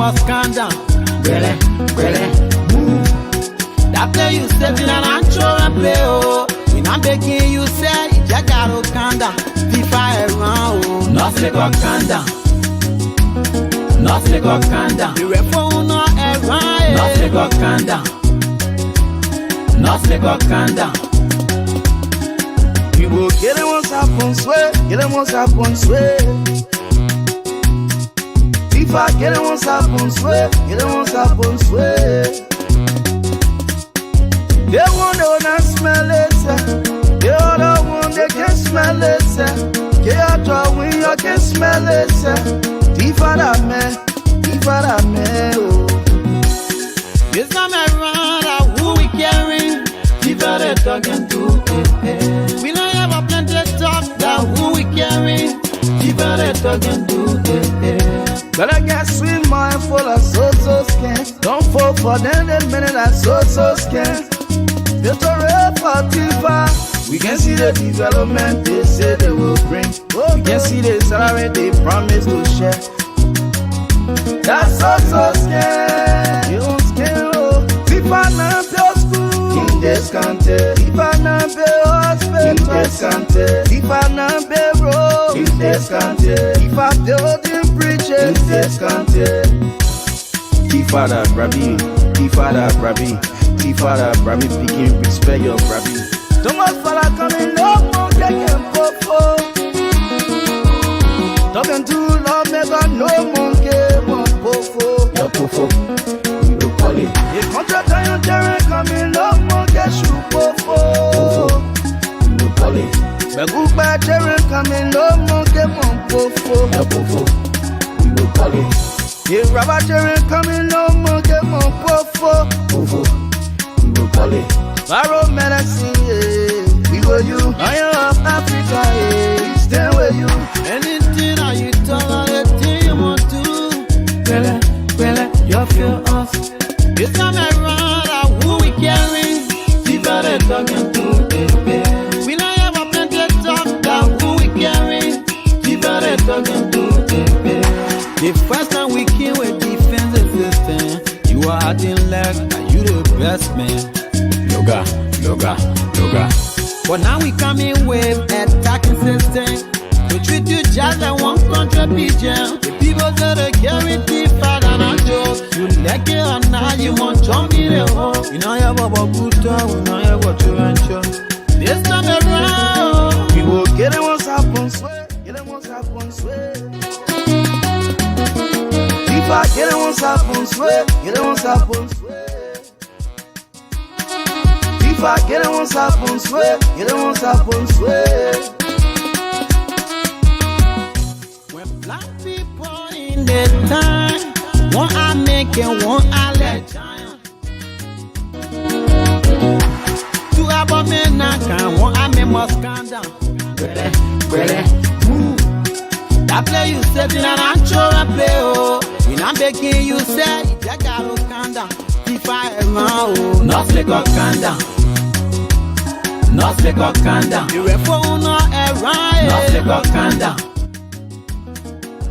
must calm down. Gwele, move. That play you set in an ancho and play, oh. When I'm begging you say, you gotta calm down. FIFA around, oh. Nothing got calm down. Nothing got calm down. The reform not around. Nothing got calm down. Nothing got calm down. We will get them once upon swear, get them once upon swear. If I get them once upon swear, get them once upon swear. They want to not smell it, sir. They all the one they can smell it, sir. Get out of when you can smell it, sir. If I that man, oh. This time around, who we carry? If I that talking to, we don't have a plenty talk that who we carry. If I that talking to, but I got sweet mind full of so scan. Don't fall for them, the minute I so scan. It's a real Tifa. We can see the development they say they will bring. We can see the salary they promise to share. That's so scared. You don't scare, oh. Tifa na pay school in this country. Tifa na pay hospital in this country. Tifa na pay road in this country. Tifa building bridges in this country. Tifa da brabi, Tifa da brabi, Tifa da brabi. Picking respect your brabi. Too much fella coming up, no taking popo. Talking too long, make a no monkey, one pofo. Your pofo, we will call it. The contract on your coming up, monkey shoe pofo. We will call it. The good bad terrain coming up, monkey one pofo. Your pofo, we will call it. The rubber terrain coming up, monkey one pofo. Pofo, we will call it. Barrow medicine, yeah. We go you, Lion of Africa, yeah. Stand with you. Anything that you talk, anything you want to. Well, you feel us. This time around, who we carry? People that talking to, we don't have a plenty talk that who we carry. People that talking to, the first time we came with defensive system, you are acting like you the best man. Yoga. But now we coming with attacking system. We treat you just like one country pigeon. The people that are guaranteed fat and a joke. You like it or not, you want jump in the hole. We know you have a good time, we know you have a children. This time around, we will get them once upon swear, get them once upon swear. If I get them once upon swear, get them once upon swear. If I get it once upon swear, get it once upon swear. When black people in the time, one I make and one I let giant. Two about me now can one I make must calm down. Gwele, move. That play you set in an ancho and play, oh. When I'm begging you say, you gotta calm down. If I around, oh, nothing got calm down. Nothing got calm down. The reform not around. Nothing got calm down.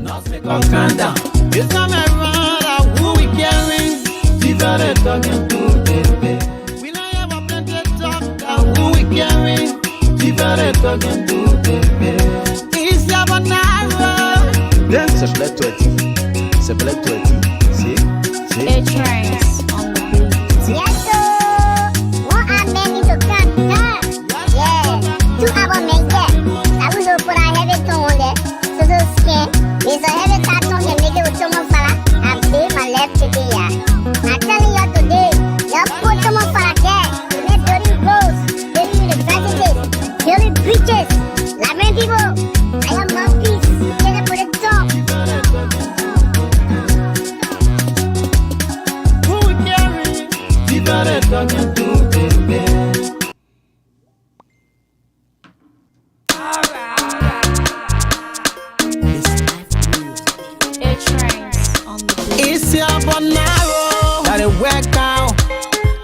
Nothing got calm down. This time around, who we carry? People that talking to, we don't have a plenty talk that who we carry? People that talking to, it's your banana. Then c'est bled toi dit, c'est bled toi dit, c'est. It trains on the beat. Yes, sir. What I meant is to cut. Tu avoir make that. I was up for I have it on there. So skin. Is a heavy tattoo and make it with someone fella. I pay my left today. I'm telling you today. You put someone fella there. You make dirty roads, dirty universities, dirty beaches. Liberian people, I am monkeys. Can I put it top? Who we carry? People that talking to, baby. It's your banana that it work out.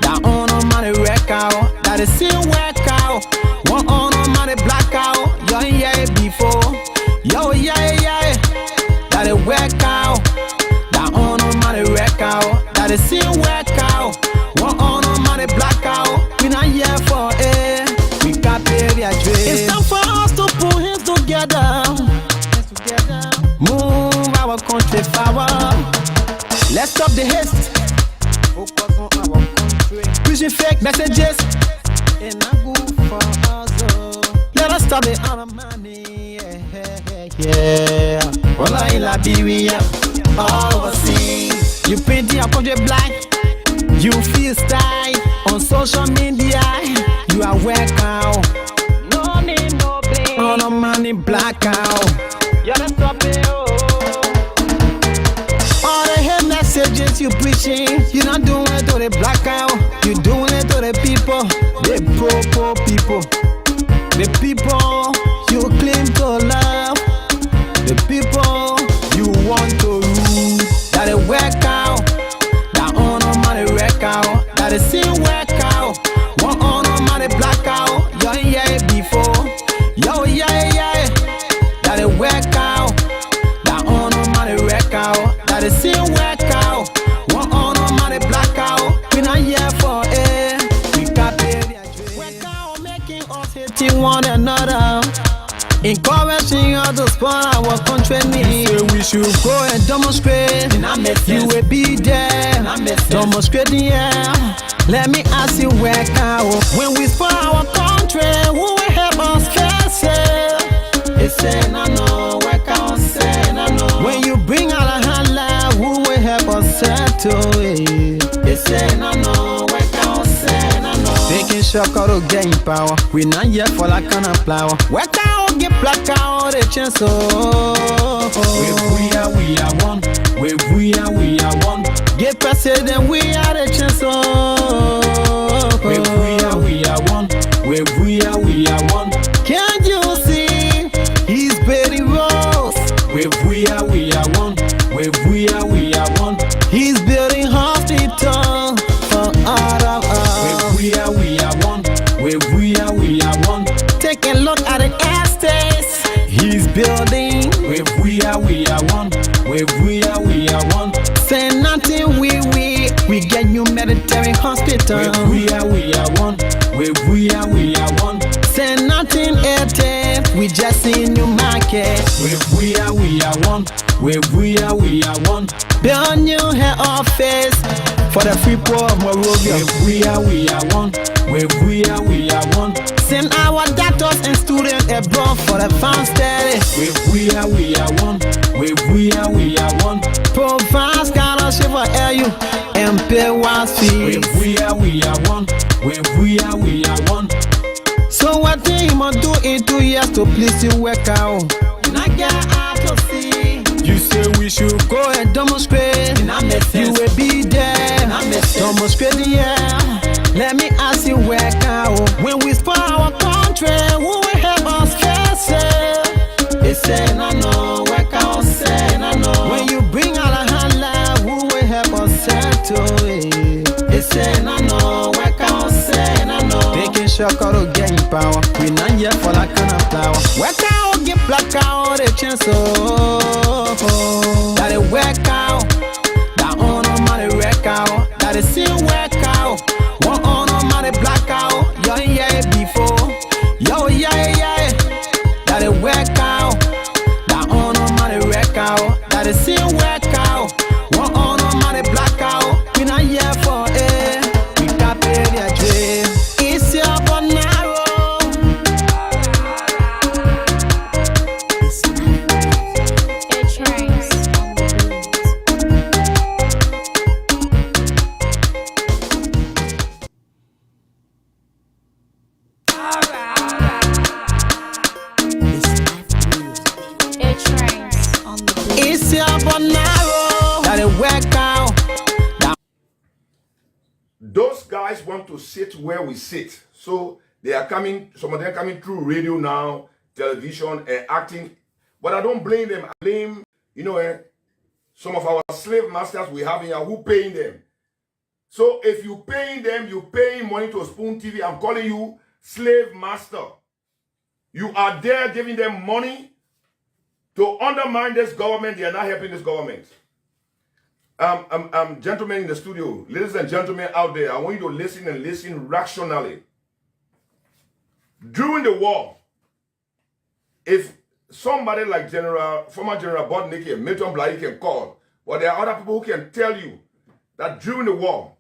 That on a money wreck out. That it still work out. One on a money black out. Yo, yeah, before. Yo, yeah. That it work out. That on a money together. Move our country forward. Let's stop the haste. Focus on our country. Pushing fake messages. And I go for us. Let us stop the honor money. Yeah. All in Liberia, overseas. You paint your country black. You feel style on social media. You are welcome. No need no blame. Honor money blackout. You gotta stop it. All the hate messages you preaching, you're not doing it to the blackout. You're doing it to the people, the poor people, the people you claim to love, the people you want to rule. That it work out, that honor money work out, that it still work out. One honor money blackout, yo yeah before, yo yeah, that it work out, that honor money work out, that it still work out. One honor money blackout, we not here for it. We got paid. Work out, making us hating one another. Encouraging us to spoil our country needs. We should go and demonstrate. You will be there. Demonstrate, yeah. Let me ask you where out. When we spoil our country, who will help us face it? It's say no, where out, say no. When you bring out a hand, who will help us settle it? It's say no, where out, say no. Taking shock out of gain power. We not yet for that kind of flower. Where out, get black out, a chance. We are one. We are one. Get president, we are the chance. We are one. We are one. Can't you see? He's Betty Rose. We are one. We are one. He's building hospital for all of us. We are one. We are one. Take a look at the estates he's building. We are one. We are one. Say nothing, we get new military hospital. We are one. We are one. Say nothing, we just see new market. We are one. We are one. Build new head office for the free poor of Monrovia. We are one. We are one. Send our doctors and students abroad for the fun study. We are one. We are one. Provide scholarship for LU and pay one fee. We are one. We are one. So what thing you must do in 2 years to please you work out? And I get out to see. You say we should go and demonstrate. You will be there. Demonstrate, yeah. Let me ask you where out. When we spoil our country, who will help us face it? They say no, where out, say no. When you bring out a hand, who will help us settle it? They say no, where out, say no. Taking shock out of gain power. We not yet for that kind of flower. Work out, get black out, a chance. That it work out. That honor money work out. That it still work out. One honor money black out. Yo yeah before. Yo yeah. That it work out. That honor money work out. That it still work out. One honor money black out. We not here for it. We got paid their dream. It's your bonaro. It's your bonaro. That it work out. Those guys want to sit where we sit. So they are coming, some of them coming through radio now, television, and acting. But I don't blame them. I blame, some of our slave masters we have here who paying them. So if you paying them, you paying money to Spoon TV, I'm calling you slave master. You are there giving them money to undermine this government. They are not helping this government. Gentlemen in the studio, ladies and gentlemen out there, I want you to listen and listen rationally. During the war, if somebody like former General Bodnik and Milton Bly can call, but there are other people who can tell you that during the war,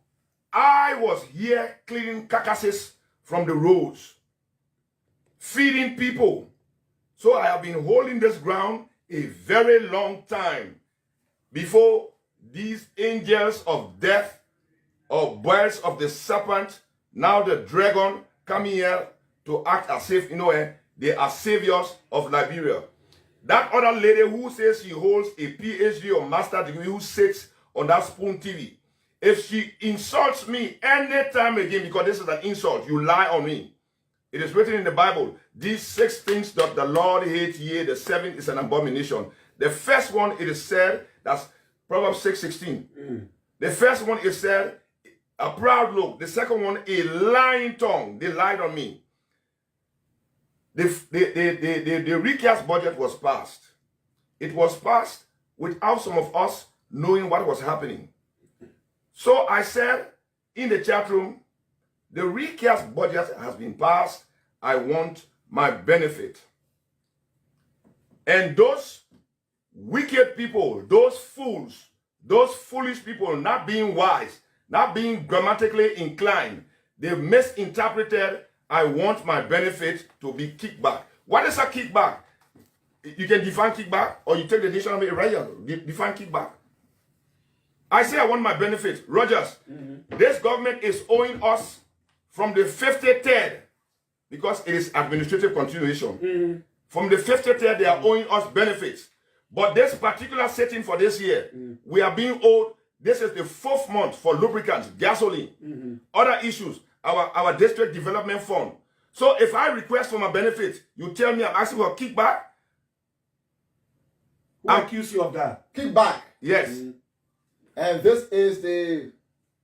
I was here cleaning carcasses from the roads, feeding people. So I have been holding this ground a very long time before these angels of death or birds of the serpent, now the dragon, come here to act as if, they are saviors of Liberia. That other lady who says she holds a PhD or master degree, who sits on that Spoon TV, if she insults me anytime again, because this is an insult, you lie on me. It is written in the Bible, these 6 things that the Lord hates, yea, the 7th is an abomination. The first one, it is said, that's Proverbs 6:16. The first one is said, a proud look. The second one, a lying tongue. They lied on me. The recast budget was passed. It was passed without some of us knowing what was happening. So I said in the chat room, the recast budget has been passed. I want my benefit. And those wicked people, those fools, those foolish people, not being wise, not being grammatically inclined, they misinterpreted, I want my benefit to be kickback. What is a kickback? You can define kickback, or you take the dictionary right here, define kickback. I say I want my benefit. Rogers, this government is owing us from the 53rd, because it is administrative continuation. From the 53rd, they are owing us benefits. But this particular setting for this year, we are being owed, this is the 4th month for lubricants, gasoline, other issues, our district development fund. So if I request for my benefit, you tell me I'm asking for a kickback? Who accuse you of that? Kickback. Yes. And this is the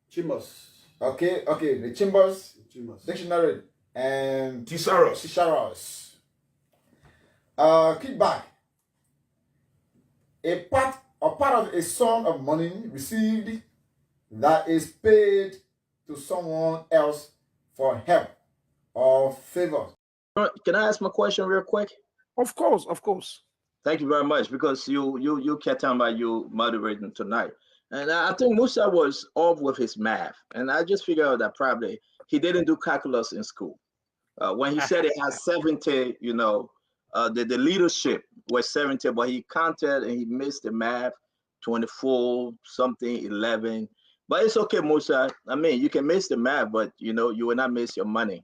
Chambers. okay, the Chambers Chambers. Dictionary and Thesaurus. Thesaurus. Kickback. A part of a sum of money received that is paid to someone else for help or favor. Can I ask my question real quick? Of course, of course. Thank you very much, because you kept talking about you moderating tonight. And I think Musa was off with his math. And I just figured out that probably he didn't do calculus in school. When he said it has 70, the leadership was 70, but he counted and he missed the math, 24, something, 11. But it's okay, Musa. I mean, you can miss the math, but you will not miss your money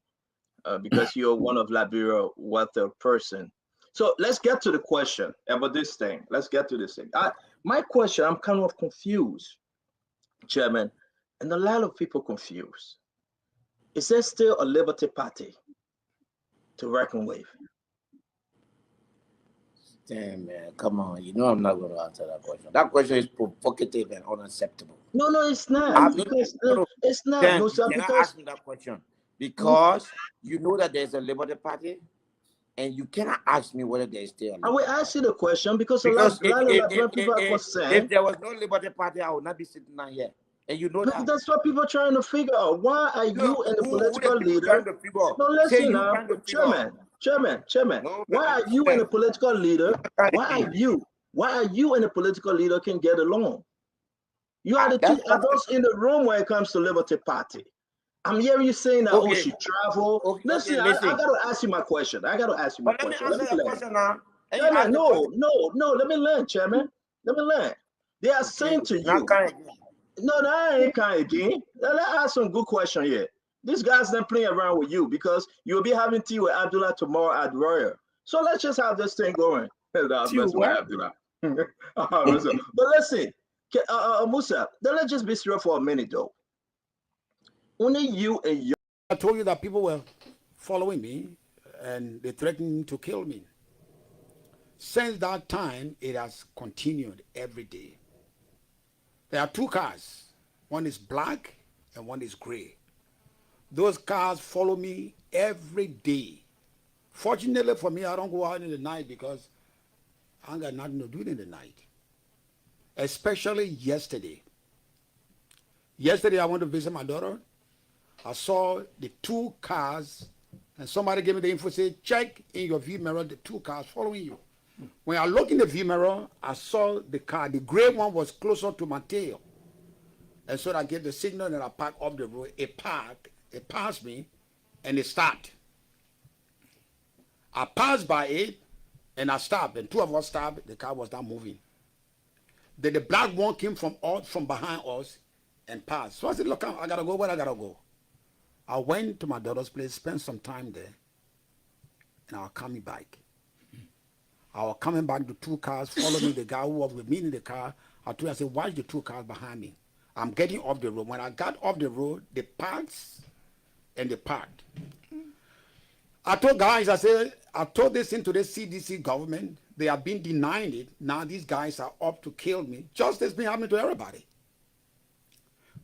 because you're one of Liberia wealthy person. So let's get to the question about this thing. Let's get to this thing. My question, I'm kind of confused, Chairman, and a lot of people confused. Is there still a Liberty Party to reckon with? Damn, man, come on. I'm not going to answer that question. That question is provocative and unacceptable. No, it's not. It's not. Then, Musa, can I ask me that question? Because you know that there's a Liberty Party, and you cannot ask me whether there is still. I will ask you the question because a Because lot of people are concerned. if there was no Liberty Party, I would not be sitting down here. And you know that. That's what people are trying to figure out. Why are you and the political leader? No, listen now, Chairman. Why are you and the political leader? Why are you and the political leader can get along? You are the two adults in the room when it comes to Liberty Party. I'm hearing you saying that she travel. Listen, I got to ask you my question. Let me answer that question now. Chairman, no. Let me learn, Chairman. Let me learn. They are saying to you. No, I ain't kind again. Let's ask some good question here. This guy's not playing around with you because you'll be having tea with Abdullah tomorrow at Royal. So let's just have this thing going. Abdullah. But listen, Musa, let's just be straight for a minute though. Only you and your. I told you that people were following me and they threatened to kill me. Since that time, it has continued every day. There are 2 cars. One is black and one is gray. Those cars follow me every day. Fortunately for me, I don't go out in the night because I ain't got nothing to do in the night. Especially yesterday. Yesterday, I went to visit my daughter. I saw the 2 cars, and somebody gave me the info, said, check in your view mirror the 2 cars following you. When I looked in the view mirror, I saw the car. The gray one was closer to my tail. And so I gave the signal and I parked off the road. It parked, it passed me, and it stopped. I passed by it, and I stopped. And two of us stopped. The car was not moving. Then the black one came from behind us and passed. So I said, look, I got to go where I got to go. I went to my daughter's place, spent some time there, and I was coming back. I was coming back, the two cars following the guy who was with me in the car. I told him, I said, watch the two cars behind me. I'm getting off the road. When I got off the road, they parked and they parked. I told guys, I said, I told this into the CDC government. They have been denying it. Now these guys are up to kill me. Justice been happening to everybody.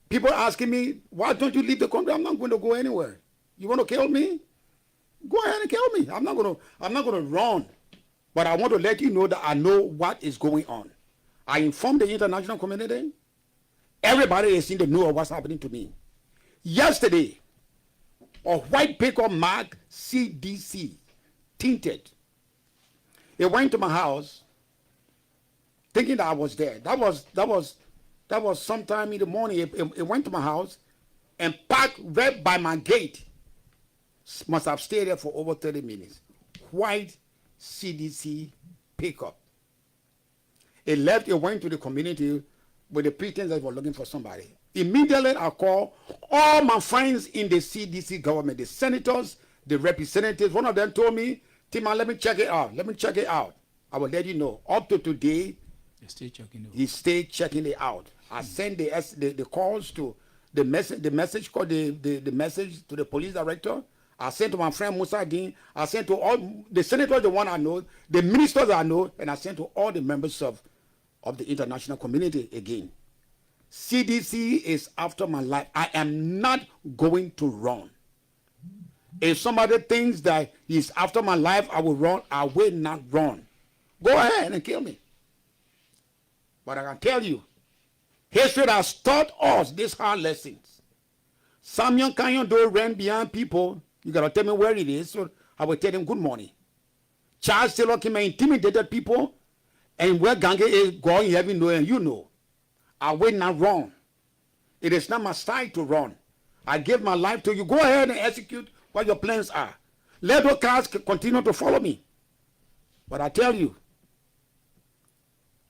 People asking me, why don't you leave the country? I'm not going to go anywhere. You want to kill me? Go ahead and kill me. I'm not going to run. But I want to let you know that I know what is going on. I informed the international community. Everybody is in the know of what's happening to me. Yesterday, a white pickup marked CDC, tinted. It went to my house, thinking that I was there. That was sometime in the morning. It went to my house and parked right by my gate. Must have stayed there for over 30 minutes. White CDC pickup. It left, it went to the community with the pretense that they were looking for somebody. Immediately I called all my friends in the CDC government, the senators, the representatives. One of them told me, Tima, let me check it out. Let me check it out. I will let you know. Up to today, he stayed checking it out. I sent the calls to the message called the message to the police director. I sent to my friend Musa Dean. I sent to all the senators, the one I know, the ministers I know, and I sent to all the members of the international community again. CDC is after my life. I am not going to run. If somebody thinks that he's after my life, I will run. I will not run. Go ahead and kill me. But I can tell you, history has taught us these hard lessons. Samuel Canyon do ran behind people. You got to tell me where it is, so I will tell them good morning. Charles Taylor came and intimidated people, and where Gange is going, heaven know, and you know. I will not run. It is not my style to run. I gave my life to you. Go ahead and execute what your plans are. Let those cars continue to follow me. But I tell you,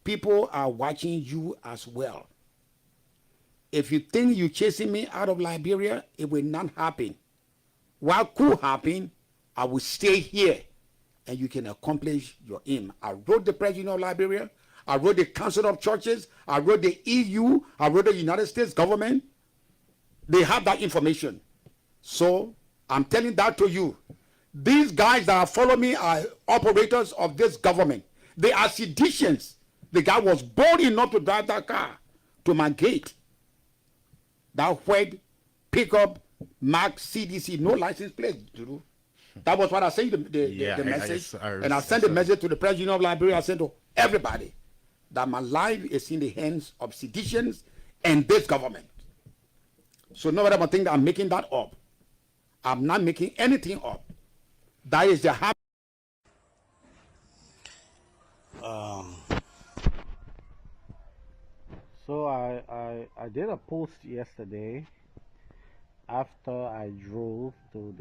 people are watching you as well. If you think you're chasing me out of Liberia, it will not happen. What could happen, I will stay here and you can accomplish your aim. I wrote the President of Liberia. I wrote the Council of Churches. I wrote the EU. I wrote the United States government. They have that information. So I'm telling that to you. These guys that follow me are operators of this government. They are seditionists. The guy was bold enough to drive that car to my gate. That white pickup marked CDC, no license plate. That was what I sent the message. And I sent the message to the President of Liberia. I sent to everybody that my life is in the hands of seditionists and this government. So nobody will think that I'm making that up. I'm not making anything up. That is the habit. So I did a post yesterday after I drove to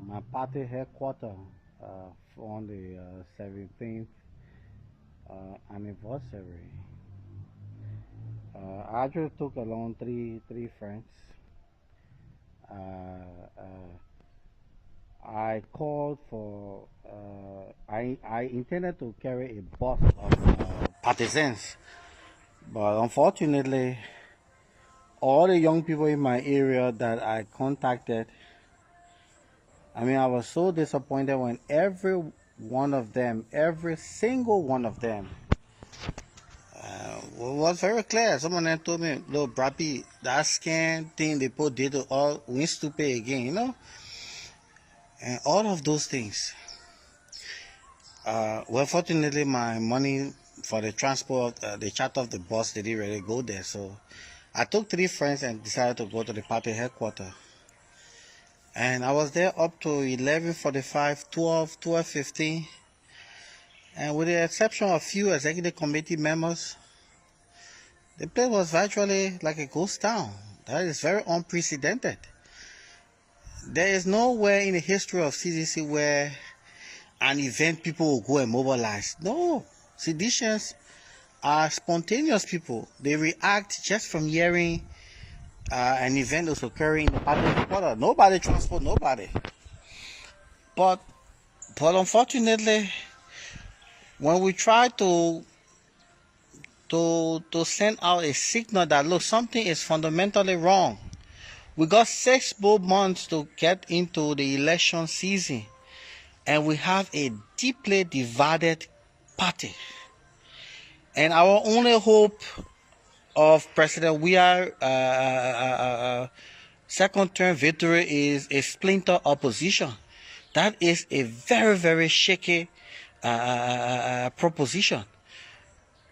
my party headquarters on the 17th anniversary. I actually took along three friends. I called for I intended to carry a bus of partisans, but unfortunately all the young people in my area that I contacted, I mean, I was so disappointed when every single one of them was very clear. Someone then told me, look, Brappy, that scan thing they put did all we to pay again, you know? And all of those things. Well, fortunately, my money for the transport, the charter of the bus, they didn't really go there. So I took three friends and decided to go to the party headquarters. And I was there up to 11:45, 12:15. And with the exception of a few executive committee members, the place was virtually like a ghost town. That is very unprecedented. There is nowhere in the history of CDC where an event people will go and mobilize. No, seditionists are spontaneous people. They react just from hearing an event is occurring in the party headquarters. Nobody transport nobody. But unfortunately, when we try to send out a signal that look, something is fundamentally wrong, we got 6 more months to get into the election season, and we have a deeply divided party. And our only hope of President Weah second term victory is a splinter opposition. That is a very, very shaky proposition.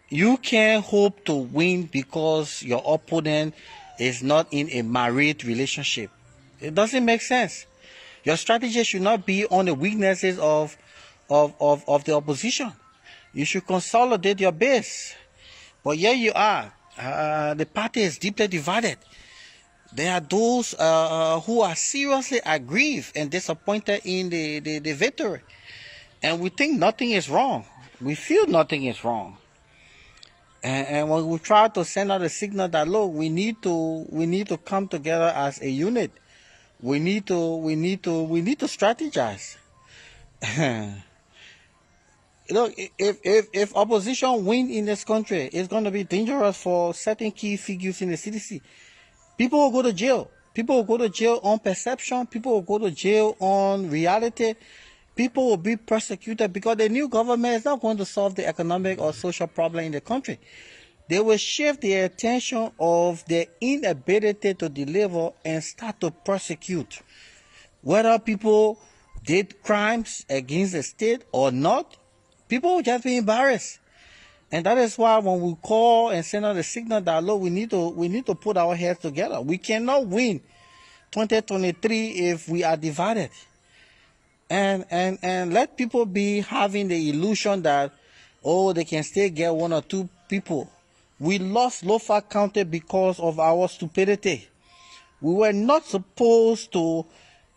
You can't hope to win because your opponent is not in a married relationship. It doesn't make sense. Your strategy should not be on the weaknesses of the opposition. You should consolidate your base. But here you are. The party is deeply divided. There are those who are seriously aggrieved and disappointed in the victory. And we think nothing is wrong. We feel nothing is wrong. And when we try to send out a signal that look, we need to come together as a unit. We need to strategize. Look, if opposition win in this country, it's going to be dangerous for certain key figures in the CDC. People will go to jail. People will go to jail on perception. People will go to jail on reality. People will be persecuted because the new government is not going to solve the economic or social problem in the country. They will shift the attention of their inability to deliver and start to persecute. Whether people did crimes against the state or not, people will just be embarrassed. And that is why when we call and send out a signal that, look, we need to put our heads together. We cannot win 2023 if we are divided. And let people be having the illusion that, oh, they can still get 1 or 2 people. We lost Lofa County because of our stupidity. We were not supposed to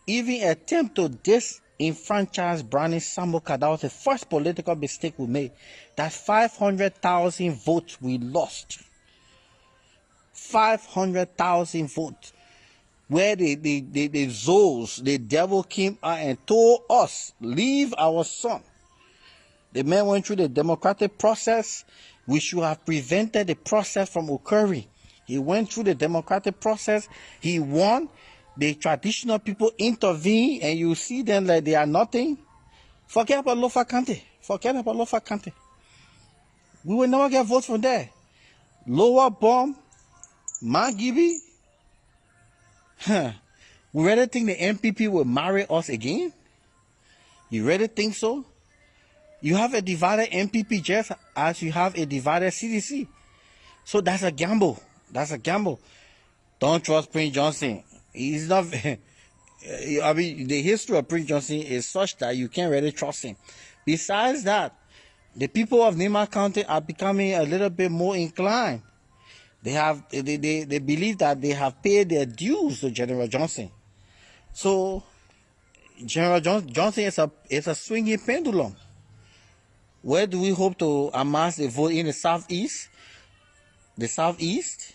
even attempt to disenfranchise Brownie Samuka. That was the first political mistake we made. That's 500,000 votes we lost. 500,000 votes. Where the Zoes, the devil came out and told us, leave our son. The man went through the democratic process. We should have prevented the process from occurring. He went through the democratic process. He won. The traditional people intervene, and you see them like they are nothing. Forget about Lofa County. Forget about Lofa County. We will never get votes from there. Lower Bomb, Magibi. We really think the MPP will marry us again? You really think so? You have a divided MPP just as you have a divided CDC. So that's a gamble. That's a gamble. Don't trust Prince Johnson. He's not... I mean, the history of Prince Johnson is such that you can't really trust him. Besides that, the people of Nema County are becoming a little bit more inclined. They believe that they have paid their dues to General Johnson. So General Johnson is a swinging pendulum. Where do we hope to amass a vote in the southeast? The southeast?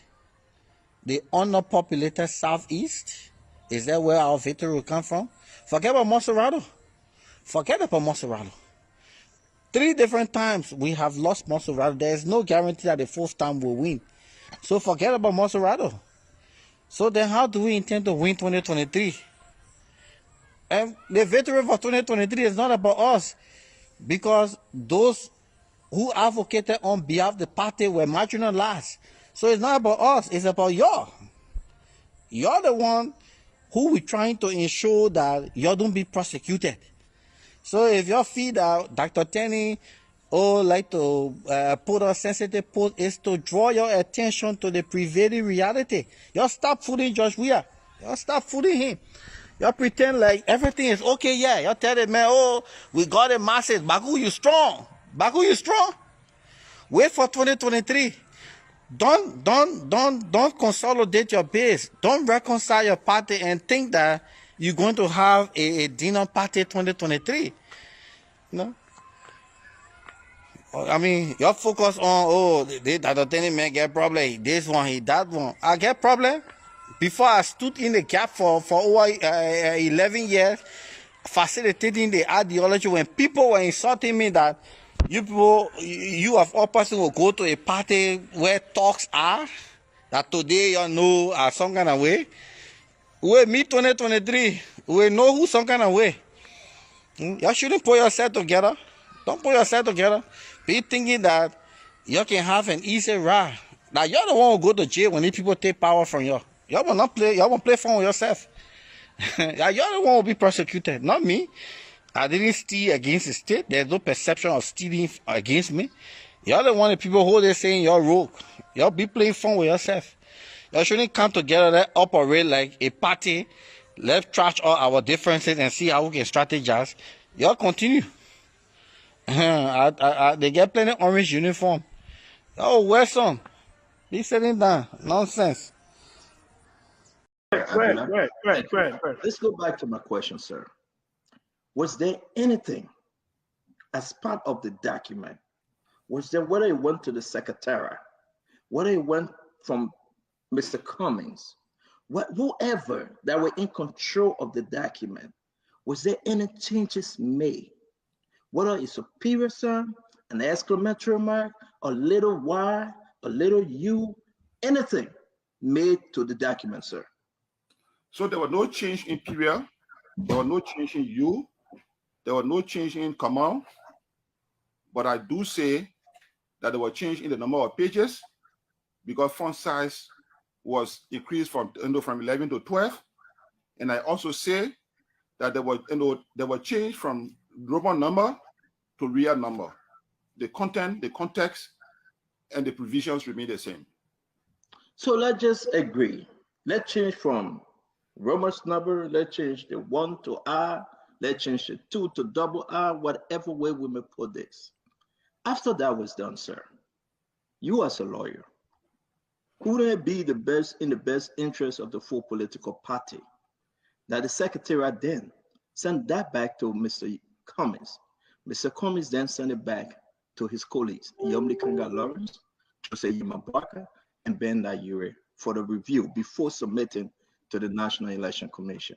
The underpopulated southeast? Is that where our victory will come from? Forget about Monserrato. Forget about Monserrato. 3 different times we have lost Monserrato. There is no guarantee that the 4th time we'll win. So forget about Monserrato. So then how do we intend to win 2023? And the victory for 2023 is not about us, because those who advocated on behalf of the party were marginalized. So it's not about us, it's about y'all. You're the one who we're trying to ensure that y'all don't be prosecuted. So if y'all feel that Dr. Tenney like to put a sensitive post is to draw your attention to the prevailing reality. Y'all stop fooling Josh Weah. Y'all stop fooling him. Y'all pretend like everything is okay. Yeah, y'all tell the man, oh, we got a masses. Baku, you strong. Baku, you strong. Wait for 2023. Don't consolidate your base. Don't reconcile your party and think that you're going to have a dinner party 2023. No. I mean, y'all focus on, oh, that the man get problem. This one, he that one. I get problem. Before I stood in the gap for over 11 years, facilitating the ideology when people were insulting me that you people, you of all person will go to a party where talks are, that today you know are some kind of way. We meet 2023, we know who some kind of way. Y'all shouldn't put yourself together. Don't put yourself together. Be thinking that you can have an easy ride. Now y'all don't want to go to jail when these people take power from you. Y'all will not play. Y'all won't play fun with yourself. Y'all don't want to be prosecuted, not me. I didn't steal against the state. There's no perception of stealing against me. Y'all don't want the people who they saying you're rogue. Y'all be playing fun with yourself. Y'all shouldn't come together and operate like a party. Let's trash all our differences and see how we can strategize. Y'all continue. They get plenty orange uniform. Oh, wear some. Be sitting down. Nonsense. Let's go back to my question, sir. Was there anything as part of the document? Was there, whether it went to the secretariat, whether it went from Mr. Cummings, whoever that were in control of the document, was there any changes made? Whether it's a period sign, an exclamatory mark, a little y, a little u, anything made to the document, sir? So there was no change in period, there was no change in u, there was no change in comma, but I do say that there was change in the number of pages because font size was increased from 11 to 12. And I also say that there was change from Roman number to real number. The content, the context, and the provisions remain the same. So let's just agree. Let's change from Roman's number, let's change the 1 to R, let's change the 2 to double R, whatever way we may put this. After that was done, sir, you as a lawyer, wouldn't it be in the best interest of the full political party that the secretariat then sent that back to Mr. Cummings? Mr. Cummings then sent it back to his colleagues, Yomli Kanga Lawrence, Jose Yimabaka, and Ben Dayure for the review before submitting to the National Election Commission.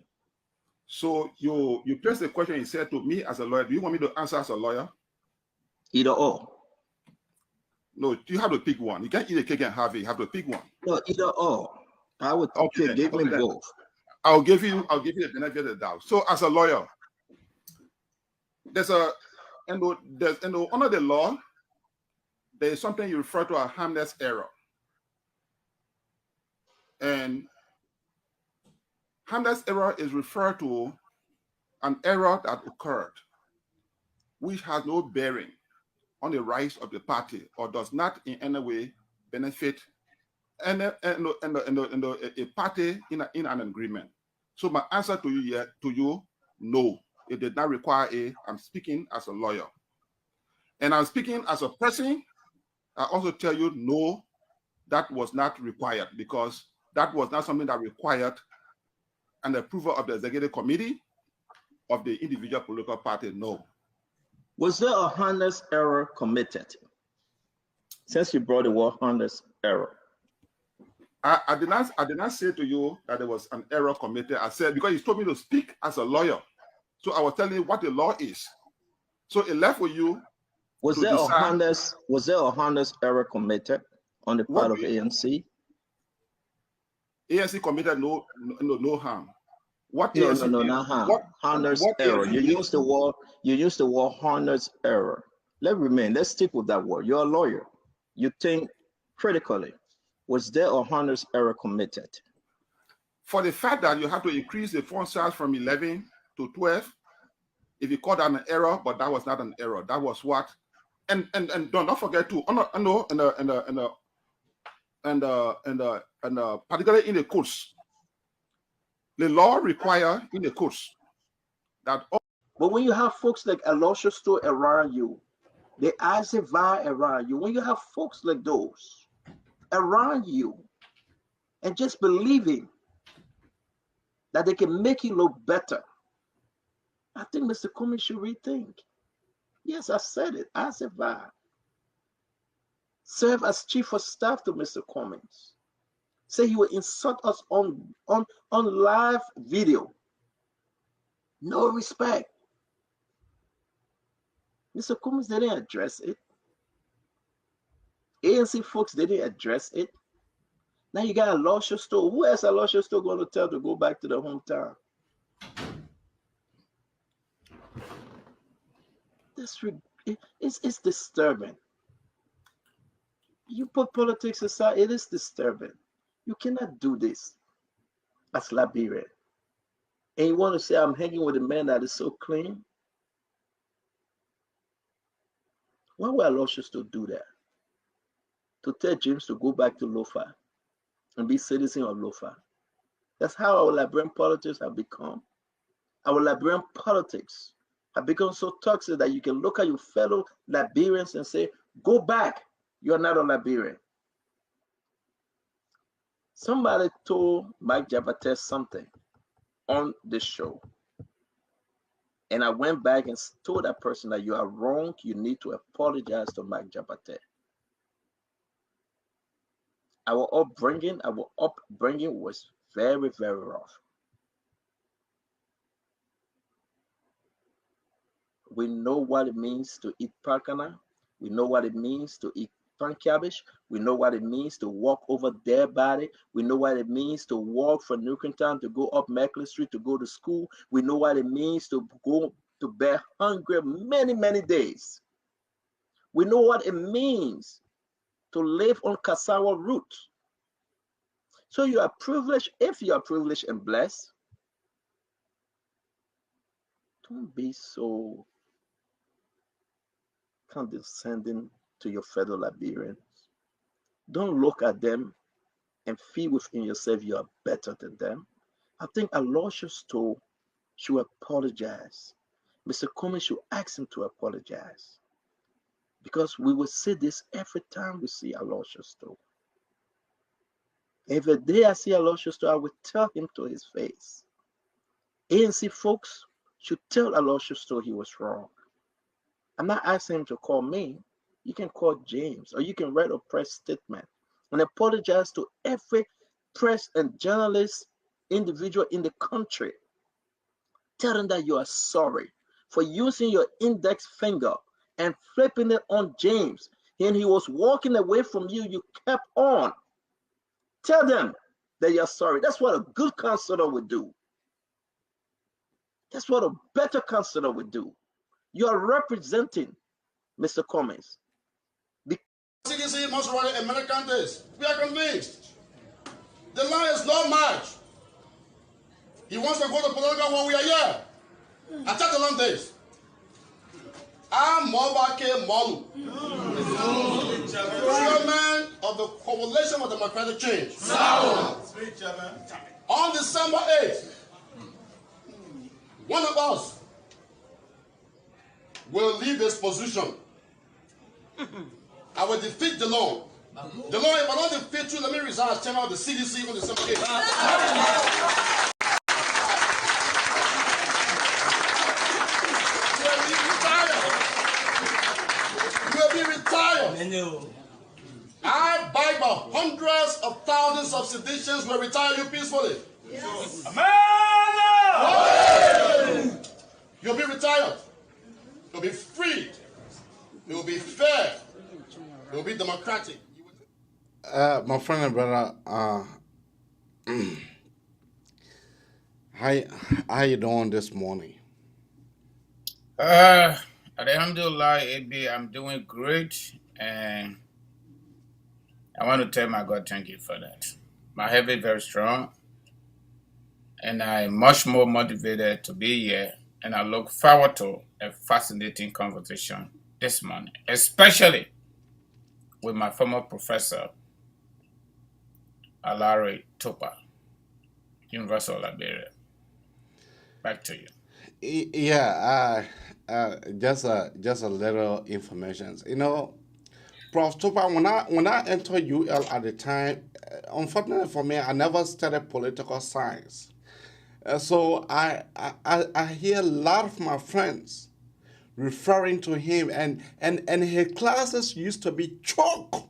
So you placed the question, you said to me as a lawyer, do you want me to answer as a lawyer? Either or. No, you have to pick one. You can't eat a cake and have it. You have to pick one. No, either or. I would give me both. I'll give you the benefit of the doubt. So as a lawyer, under the law, there is something you refer to as harmless error. And harmless error is referred to an error that occurred, which has no bearing on the rights of the party or does not in any way benefit a party in an agreement. So my answer to you, no, it did not require I'm speaking as a lawyer. And I'm speaking as a person. I also tell you, no, that was not required because that was not something that required an approval of the executive committee of the individual political party, no. Was there a harmless error committed? Since you brought the word harmless error. I did not say to you that there was an error committed. I said, because you told me to speak as a lawyer. So I was telling you what the law is. So it left with you. Was there a harmless error committed on the part of ANC? ANC committed no harm. What no, not harm. Harmless error. You used the word harmless error. Let's stick with that word. You're a lawyer. You think critically. Was there a harmless error committed? For the fact that you have to increase the font size from 11 to 12, if you call that an error, but that was not an error. That was what, and don't forget to, particularly in the courts, the law require in the courts that all. But when you have folks like Aloysius Stowe around you, the Isaac Vi around you, when you have folks like those around you, and just believing that they can make you look better, I think Mr. Cummings should rethink. Yes, I said it. Isaac Vi serve as chief of staff to Mr. Cummings. Say he will insult us on live video. No respect. Mr. Cummings, they didn't address it. ANC folks, they didn't address it. Now you got Aloysius Stowe. Who else Aloysius Stowe going to tell to go back to their hometown? It's disturbing. You put politics aside, it is disturbing. You cannot do this as Liberia. And you want to say, I'm hanging with a man that is so clean? Why would Aloysius Stowe do that? To tell James to go back to Lofa and be citizen of Lofa. That's how our Liberian politics have become. Our Liberian politics have become so toxic that you can look at your fellow Liberians and say, go back, you're not a Liberian. Somebody told Mike Jabate something on this show. And I went back and told that person that you are wrong, you need to apologize to Mike Jabate. Our upbringing was very, very rough. We know what it means to eat pakana. We know what it means to eat pan cabbage. We know what it means to walk over their body. We know what it means to walk from Newtown to go up Merkley Street to go to school. We know what it means to go to bear hunger many, many days. We know what it means to live on cassava root. So you are privileged. If you are privileged and blessed, don't be so condescending to your fellow Liberians. Don't look at them and feel within yourself you are better than them. I think Aloysius Stowe should apologize. Mr. Cummings should ask him to apologize. Because we will say this every time we see Aloysius Stowe. Every day I see Aloysius Stowe, I will tell him to his face. ANC folks should tell Aloysius Stowe he was wrong. I'm not asking him to call me. You can call James, or you can write a press statement and apologize to every press and journalist individual in the country. Tell them that you are sorry for using your index finger and flipping it on James. And he was walking away from you, you kept on. Tell them that you're sorry. That's what a good counselor would do. That's what a better counselor would do. You are representing Mr. Cummings. CDC must run American days. We are convinced. The line is not much. He wants to go to political when we are here. Attack the land days. I'm Mobake Molu. Chairman of the Coalition for Democratic Change. On December 8th, one of us will leave his position. I will defeat the law. The law, if I don't defeat you, let me resign as chairman of the CDC on December 8th. I buy by hundreds of thousands of seditions will retire you peacefully. Yes. Amen. You'll be retired. You'll be freed. You'll be fair. You'll be democratic. My friend and brother, how you doing this morning? Alhamdulillah, AB, I'm doing great, and I want to tell my God thank you for that. My health is very strong, and I'm much more motivated to be here, and I look forward to a fascinating conversation this morning, especially with my former professor, Alari Topa. Universal Liberia. Back to you. Yeah, just a little information. You know, Prof. Tupa, when I entered UL at the time, unfortunately for me, I never studied political science. So I hear a lot of my friends referring to him, and his classes used to be choke.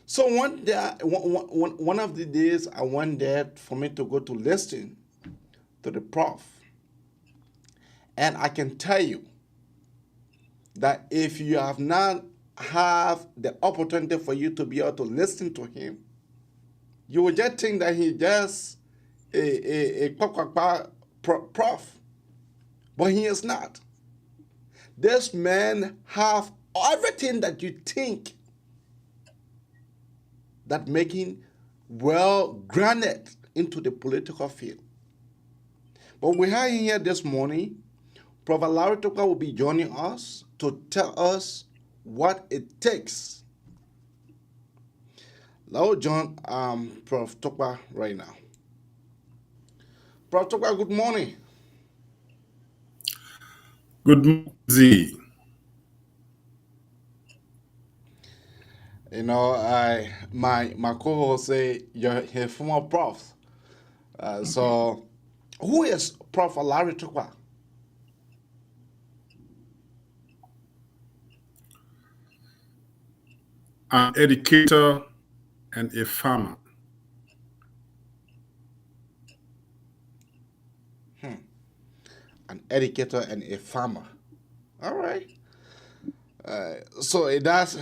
So one day, one of the days, I went there for me to go to listen to the prof, and I can tell you that if you have not have the opportunity for you to be able to listen to him, you will just think that he just a prof, but he is not. This man have everything that you think that making well grounded into the political field. But we have here this morning, Prof. Larry Tucker will be joining us to tell us what it takes. Now, John, Prof. Tucker right now. Prof. Tucker, good morning. Good morning. You know, my co-host say you're a former prof. So, who is Prof. Larry Tucker? An educator and a farmer. An educator and a farmer. All right. So that's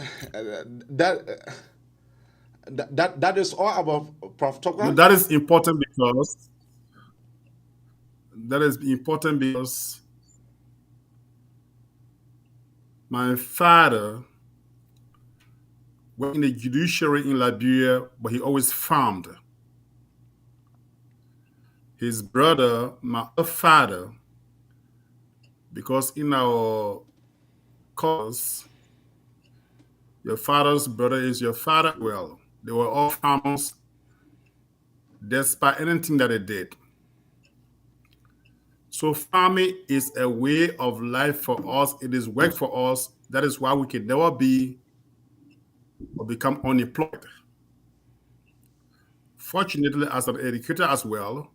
that is all about Prof. Tucker. No, that is important because my father worked in the judiciary in Liberia, but he always farmed. His brother, my other father, because in our cause, your father's brother is your father. Well, they were all farmers, despite anything that they did. So farming is a way of life for us. It is work for us. That is why we can never be or become unemployed. Fortunately, as an educator as well,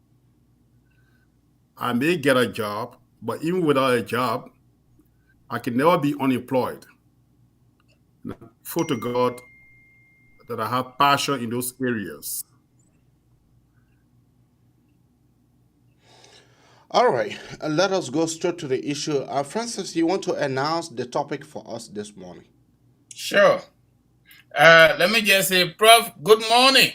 I may get a job, but even without a job, I can never be unemployed. And I'm thankful to God that I have passion in those areas. All right, let us go straight to the issue. Francis, you want to announce the topic for us this morning? Sure. Let me just say, Prof, good morning.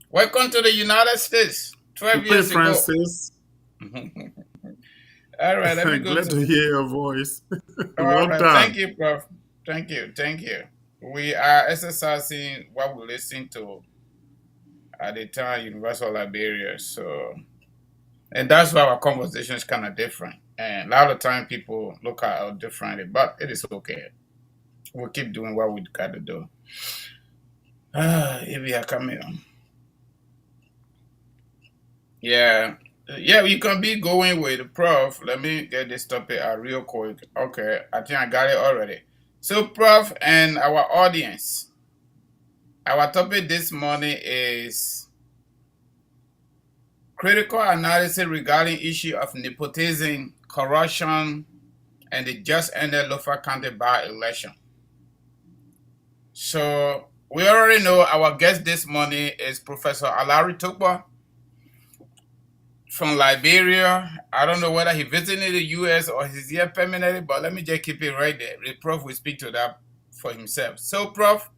Welcome to the United States. 12 years ago. Francis. All right, let me go Glad to hear your voice. All right, thank you, Prof. Thank you. We are exercising what we listen to at the time, Universal Liberia. So, and that's why our conversation is kind of different. And a lot of time people look at it differently, but it is okay. We'll keep doing what we got to do. If we are coming on. Yeah, you can be going with Prof. Let me get this topic out real quick. Okay, I think I got it already. So, Prof, and our audience, our topic this morning is critical analysis regarding issue of nepotism, corruption, and the just ended Lofa County by-election. So, we already know our guest this morning is Professor Alari Tukba from Liberia. I don't know whether he visited the U.S. or he's here permanently, but let me just keep it right there. The Prof will speak to that for himself. So, Prof,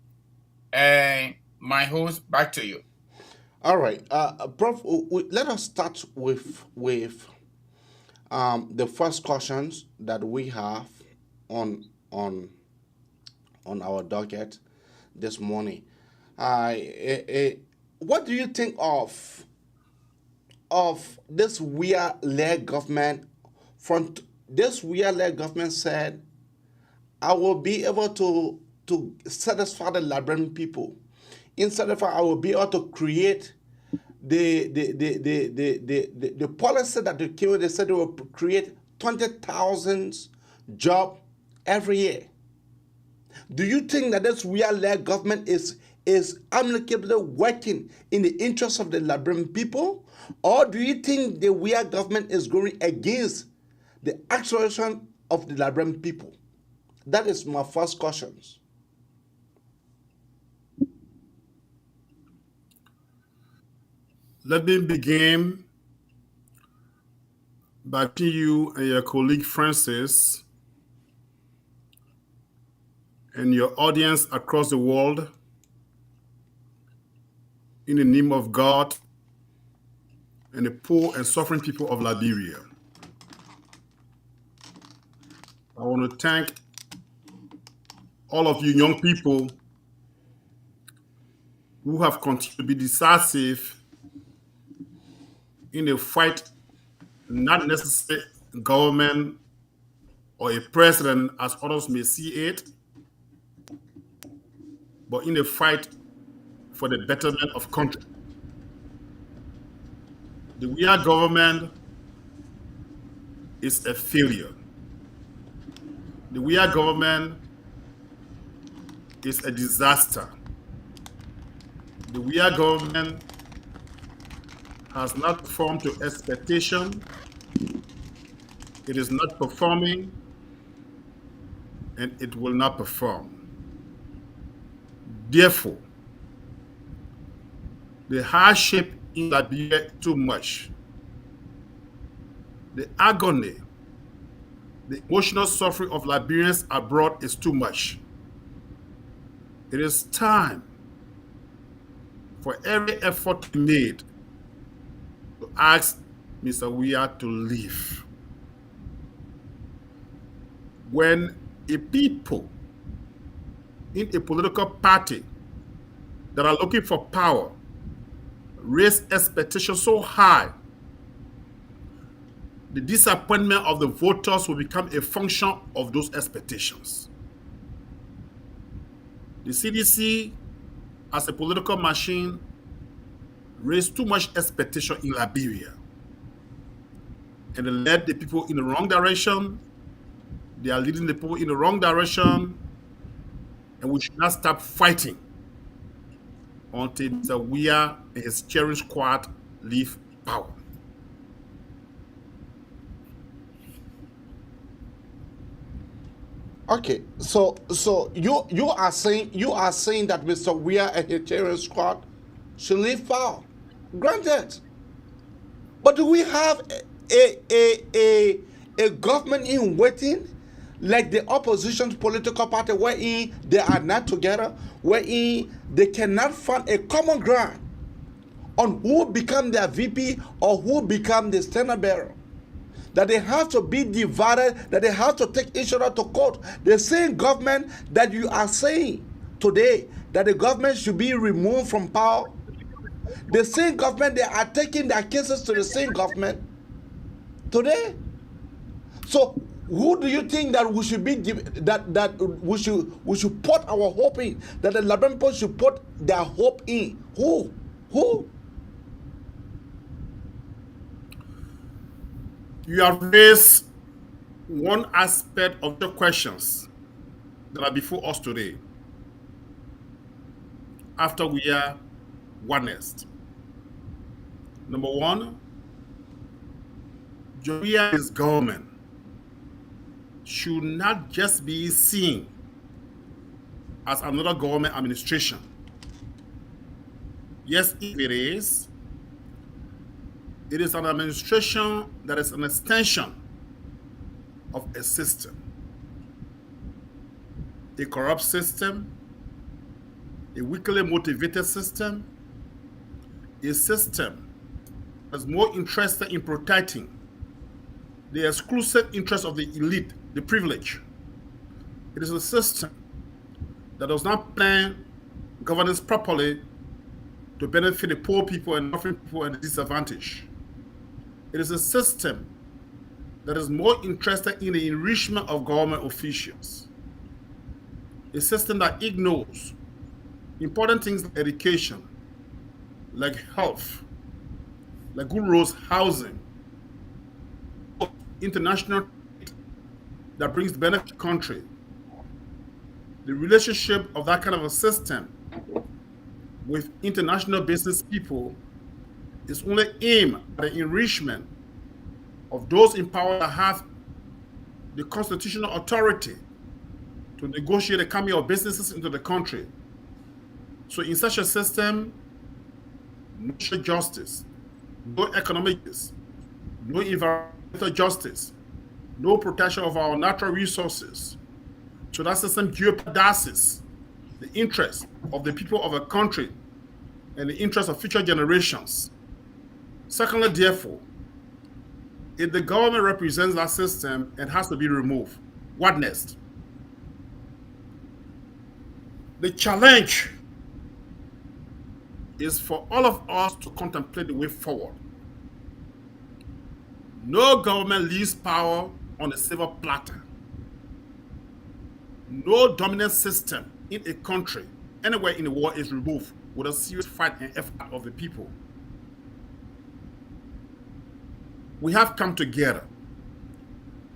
and my host, back to you. All right, Prof. Let us start with the first questions that we have on our docket this morning. What do you think of this weird-led government? This weird-led government said, "I will be able to satisfy the Liberian people instead of I will be able to create the policy that they came with. They said they will create 20,000 jobs every year. Do you think that this real government is amicably working in the interest of the Liberian people? Or do you think the real government is going against the aspiration of the Liberian people? That is my first question. Let me begin by asking you and your colleague Francis and your audience across the world, in the name of God and the poor and suffering people of Liberia. I want to thank all of you young people who have continued to be decisive in the fight, not necessarily government or a president as others may see it, but in the fight for the betterment of country. The real government is a failure. The real government is a disaster. The real government has not performed to expectation. It is not performing, and it will not perform. Therefore, the hardship in Liberia is too much. The agony, the emotional suffering of Liberians abroad is too much. It is time for every effort to be made to ask Mr. Weah to leave. When a people in a political party that are looking for power raise expectations so high, the disappointment of the voters will become a function of those expectations. The CDC, as a political machine, raised too much expectation in Liberia, and they led the people in the wrong direction. They are leading the people in the wrong direction, and we should not stop fighting until Mr. Weah and his cherished squad leave power. Okay, so you are saying that Mr. Weah and his terrorist squad should leave power. Granted, but do we have a government in waiting, like the opposition political party, wherein they are not together, wherein they cannot find a common ground on who become their VP or who become the standard bearer? That they have to be divided, that they have to take each other to court. The same government that you are saying today that the government should be removed from power, the same government, they are taking their cases to the same government today. So who do you think that we should be that we should put our hope in? That the Liberian people should put their hope in? Who? You have raised one aspect of the questions that are before us today. After we are oneness. Number one, Liberia's government should not just be seen as another government administration. Yes, it is an administration that is an extension of a system, a corrupt system, a weakly motivated system, a system that is more interested in protecting the exclusive interests of the elite, the privileged. It is a system that does not plan governance properly to benefit the poor people and suffering people and the disadvantaged. It is a system that is more interested in the enrichment of government officials. A system that ignores important things like education, like health, like good roads, housing, international trade that brings benefit to the country. The relationship of that kind of a system with international business people is only aimed at the enrichment of those in power that have the constitutional authority to negotiate the coming of businesses into the country. So in such a system, no social justice, no economic justice, no environmental justice, no protection of our natural resources. So that system jeopardizes the interests of the people of a country and the interests of future generations. Secondly, therefore, if the government represents that system, it has to be removed. What next? The challenge is for all of us to contemplate the way forward. No government leaves power on a silver platter. No dominant system in a country, anywhere in the world, is removed without a serious fight and effort of the people. We have come together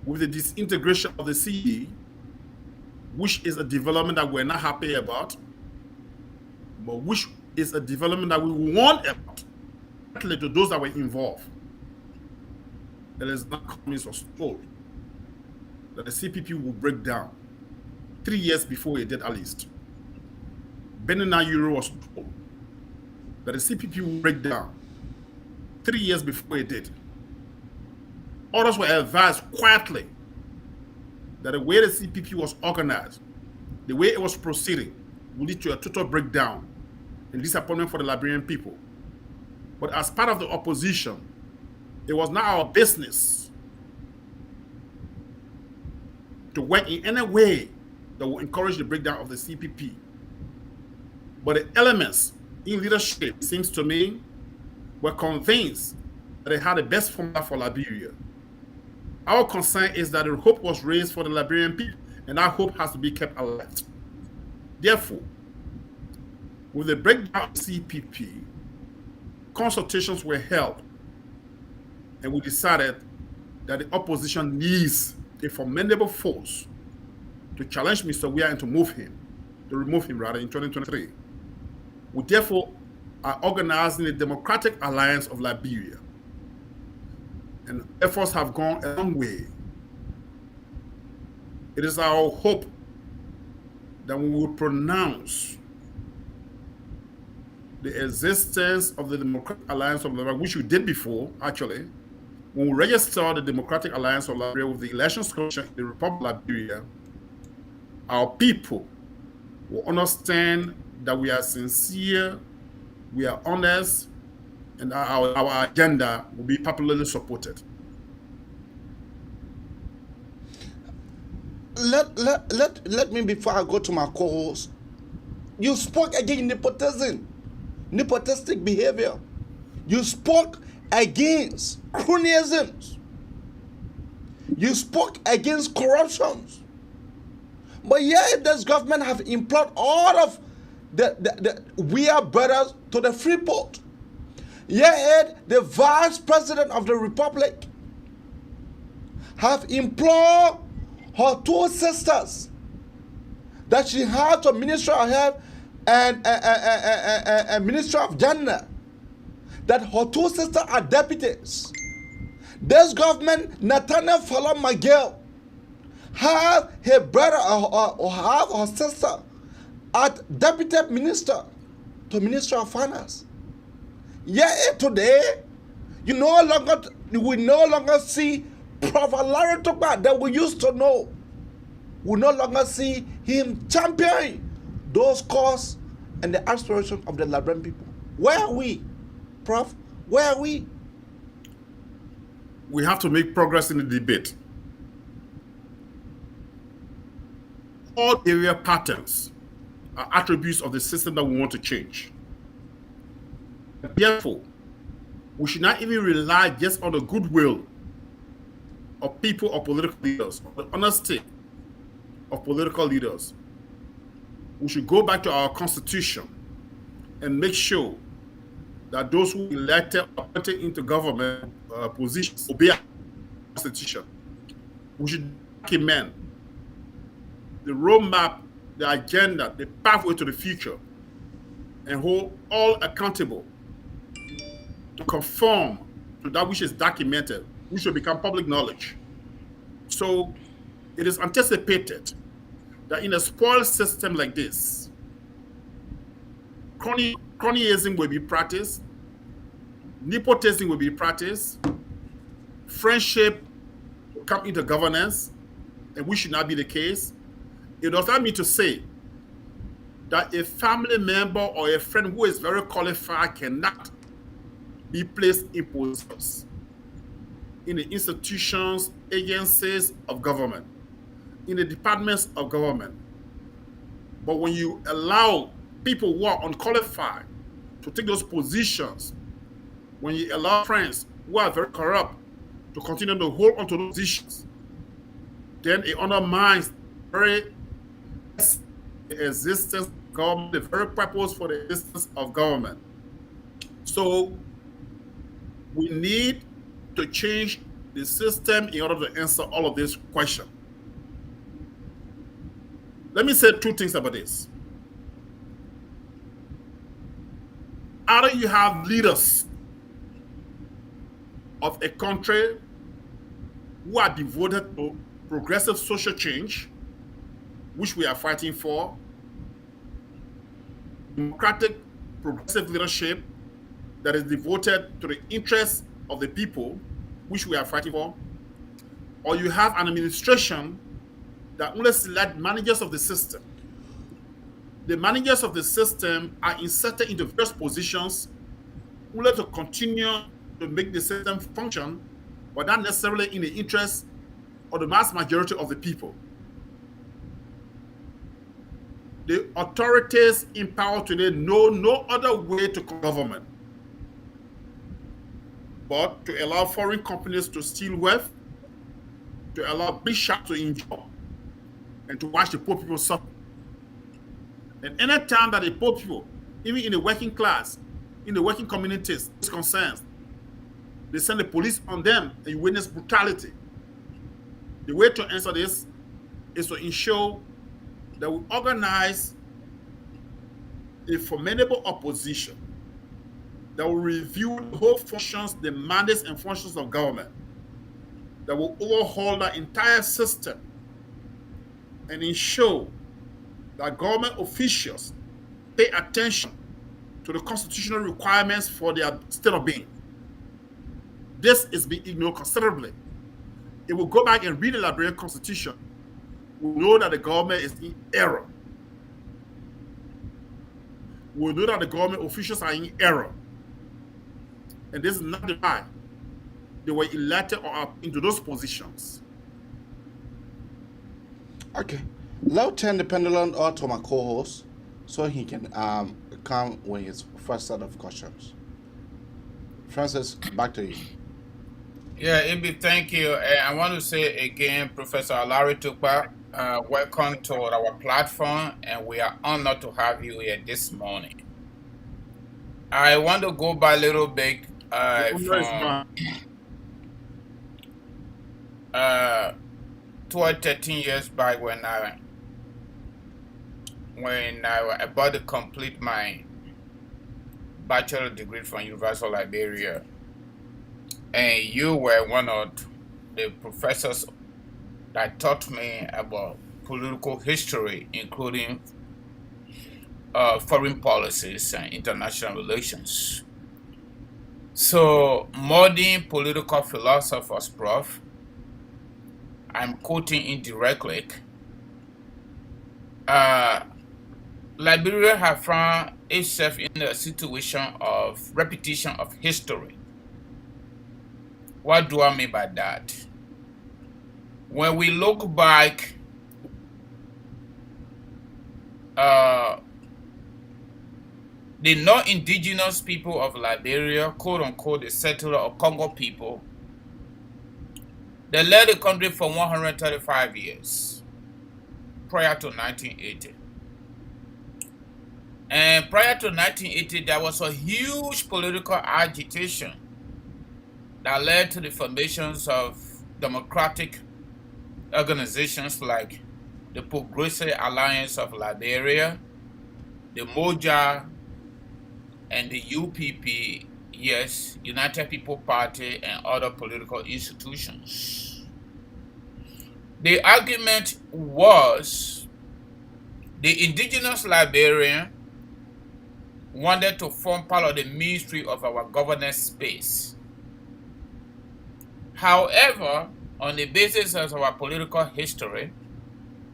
with the disintegration of the CE, which is a development that we're not happy about, but which is a development that we want about, particularly to those that were involved. There is not coming of story that the CPP will break down 3 years before it did, at least. Benin Euro was told that the CPP will break down 3 years before it did. Others were advised quietly that the way the CPP was organized, the way it was proceeding, would lead to a total breakdown and disappointment for the Liberian people. But as part of the opposition, it was not our business to work in any way that will encourage the breakdown of the CPP. But the elements in leadership, it seems to me, were convinced that they had the best formula for Liberia. Our concern is that the hope was raised for the Liberian people, and that hope has to be kept alive. Therefore, with the breakdown of CPP, consultations were held, and we decided that the opposition needs a formidable force to challenge Mr. Weah and to remove him in 2023. We therefore are organizing the Democratic Alliance of Liberia, and efforts have gone a long way. It is our hope that we will pronounce the existence of the Democratic Alliance of Liberia, which we did before, actually. When we register the Democratic Alliance of Liberia with the Elections Commission in the Republic of Liberia, our people will understand that we are sincere, we are honest, and our agenda will be popularly supported. Let me, before I go to my co-host, you spoke against nepotism, nepotistic behavior. You spoke against cronyisms. You spoke against corruptions. But yet this government have employed all of the Weah brothers to the free port. Yet the vice president of the republic have employed her two sisters that she had to Minister of Health and Minister of Gender, that her two sisters are deputies. This government, Nathaniel Fallon Miguel, have her brother or have her sister at deputy minister to Minister of Finance. Yet today, we no longer see Prophet Larry Tokpa that we used to know. We no longer see him championing those causes and the aspirations of the Liberian people. Where are we, Prof? Where are we? We have to make progress in the debate. All area patterns are attributes of the system that we want to change. Therefore, we should not even rely just on the goodwill of people or political leaders, or the honesty of political leaders. we should go back to our constitution and make sure that those who elected or appointed into government positions obey our constitution. We should document the roadmap, the agenda, the pathway to the future, and hold all accountable to conform to that which is documented, which will become public knowledge. So it is anticipated that in a spoiled system like this, cronyism will be practiced, nepotism will be practiced, friendship will come into governance, and which should not be the case. It does not mean to say that a family member or a friend who is very qualified cannot be placed in positions in the institutions, agencies of government, in the departments of government. But when you allow people who are unqualified to take those positions, when you allow friends who are very corrupt to continue to hold onto those positions, then it undermines the existence of government, the very purpose for the existence of government. So we need to change the system in order to answer all of these questions. Let me say two things about this. Either you have leaders of a country who are devoted to progressive social change, which we are fighting for, democratic progressive leadership that is devoted to the interests of the people, which we are fighting for, or you have an administration that only select managers of the system. The managers of the system are inserted into various positions only to continue to make the system function, but not necessarily in the interest of the mass majority of the people. The authorities in power today know no other way to government but to allow foreign companies to steal wealth, to allow big shots to enjoy, and to watch the poor people suffer. And any time that the poor people, even in the working class, in the working communities, is concerned, they send the police on them and you witness brutality. The way to answer this is to ensure that we organize a formidable opposition that will review the whole functions, the mandates and functions of government, that will overhaul the entire system and ensure that government officials pay attention to the constitutional requirements for their state of being. This is being ignored considerably. If we go back and read the Liberian Constitution, we know that the government is in error. We know that the government officials are in error. And this is not the why they were elected or up into those positions. Okay. Let's turn the pendulum on to my co-host so he can come with his first set of questions. Francis, back to you. Yeah, Ibi, thank you. I want to say again, Professor Alari Tukpa, welcome to our platform, and we are honored to have you here this morning. I want to go by a little bit from 13 years back when I about to complete my bachelor degree from University of Liberia, and you were one of the professors that taught me about political history, including foreign policies and international relations. So, modern political philosophers, Prof, I'm quoting indirectly, Liberia has found itself in a situation of repetition of history. What do I mean by that? When we look back, the non-indigenous people of Liberia, quote-unquote, the settler or Congo people, they led the country for 135 years prior to 1980. And prior to 1980, there was a huge political agitation that led to the formations of democratic organizations like the Progressive Alliance of Liberia, the Moja, and the UPP, yes, United People Party, and other political institutions. The argument was the indigenous Liberian wanted to form part of the ministry of our governance space. However, on the basis of our political history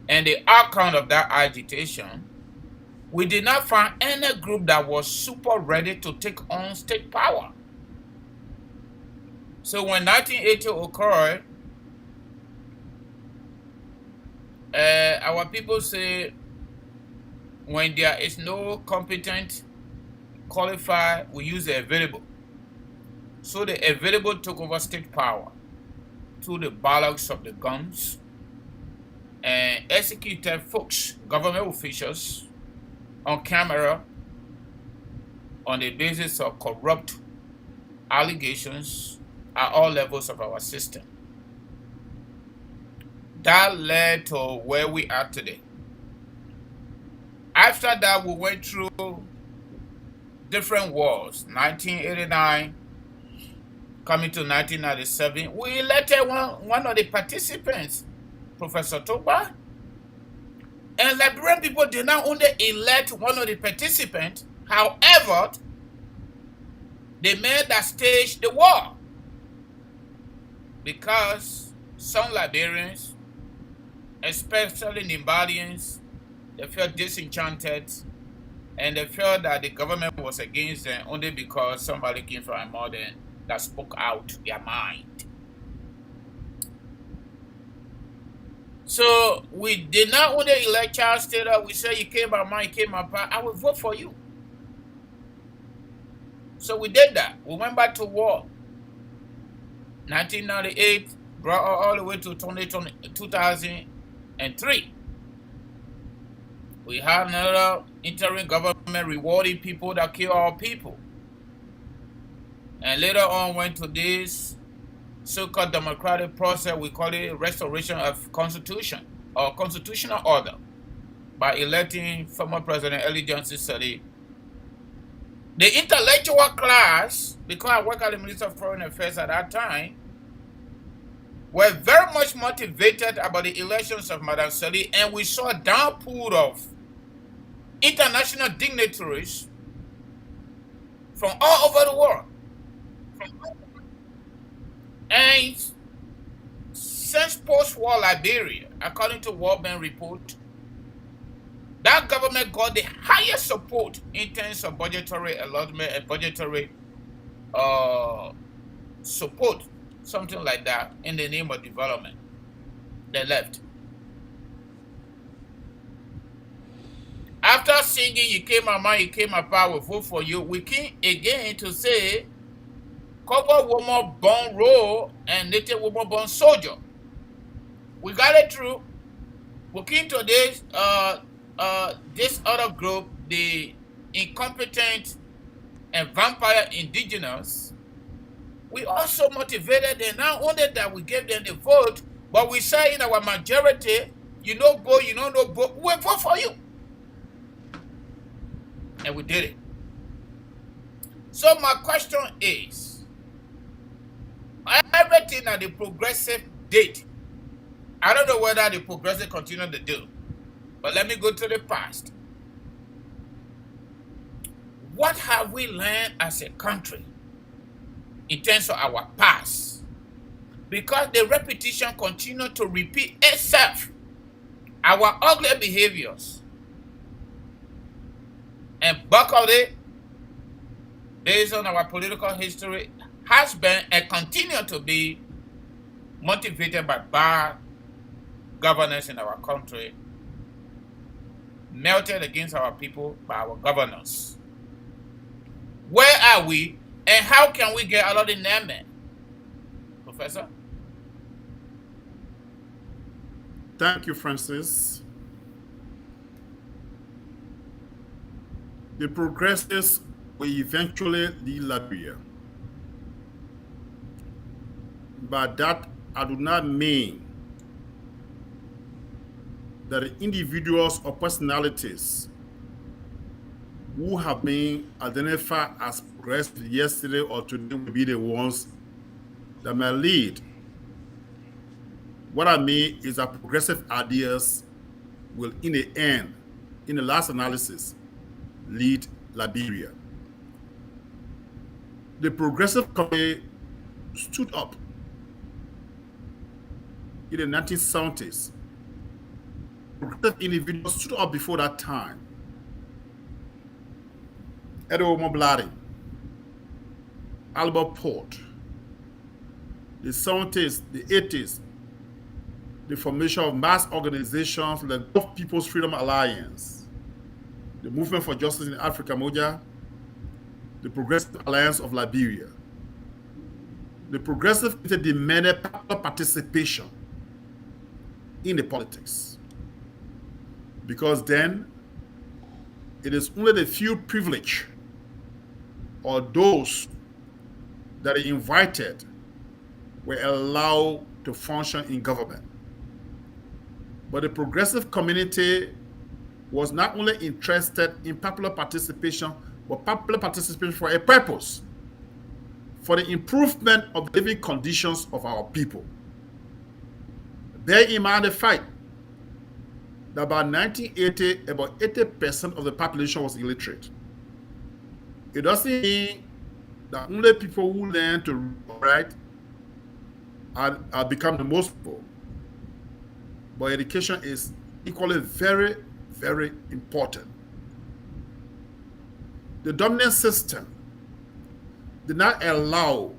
and the outcome of that agitation, we did not find any group that was super ready to take on state power. So when 1980 occurred, our people say when there is no competent, qualified, we use the available. So the available took over state power through the barracks of the guns and executed folks, government officials, on camera on the basis of corrupt allegations at all levels of our system. That led to where we are today. After that, we went through different wars. 1989, coming to 1997, we elected one of the participants, Professor Toba. And Liberian people did not only elect one of the participants, however, they made that stage the war. Because some Liberians, especially Nibalians, they felt disenchanted and they felt that the government was against them only because somebody came from a mother that spoke out their mind. So we did not only elect Charles Taylor, we said you came by mine, you came by part, I will vote for you. So we did that. We went back to war. 1998 brought all the way to 2003. We had another interim government rewarding people that kill our people. And later on went to this so-called democratic process, we call it restoration of constitution or constitutional order by electing former President Eli Johnson Sirleaf. The intellectual class, because I worked at the Ministry of Foreign Affairs at that time, were very much motivated about the elections of Madam Sirleaf, and we saw a downpour of international dignitaries from all over the world. And since post-war Liberia, according to World Bank report, that government got the highest support in terms of budgetary allotment and budgetary support, something like that, in the name of development. They left. After singing "You Came My Mind, You Came My Power," we vote for you, we came again to say cover woman born role and native woman born soldier. We got it through. We came to this other group, the incompetent and vampire indigenous. We also motivated them. Not only that we gave them the vote, but we say in our majority, you know vote, you don't know vote, we vote for you. And we did it. So my question is, everything that the progressive did, I don't know whether the progressive continue to do, but let me go to the past. What have we learned as a country in terms of our past? Because the repetition continues to repeat itself. Our ugly behaviors and back of it, based on our political history, has been and continue to be motivated by bad governance in our country, melted against our people by our governors. Where are we, and how can we get out of the name? Professor? Thank you, Francis. The progressives will eventually lead Liberia. But that I do not mean that the individuals or personalities who have been identified as progressive yesterday or today will be the ones that may lead. What I mean is that progressive ideas will, in the end, in the last analysis, lead Liberia. The progressive community stood up in the 1970s. Progressive individuals stood up before that time. Edward Mobladi, Albert Port, the 70s, the 80s, the formation of mass organizations like the People's Freedom Alliance, the Movement for Justice in Africa, MOJA, the Progressive Alliance of Liberia. The progressive demanded popular participation in the politics, because then it is only the few privileged or those that are invited were allowed to function in government. But the progressive community was not only interested in popular participation, but popular participation for a purpose, for the improvement of the living conditions of our people. Bear in mind the fact that by 1980, about 80% of the population was illiterate. It doesn't mean that only people who learn to write are become the most people. But education is equally very, very important. The dominant system did not allow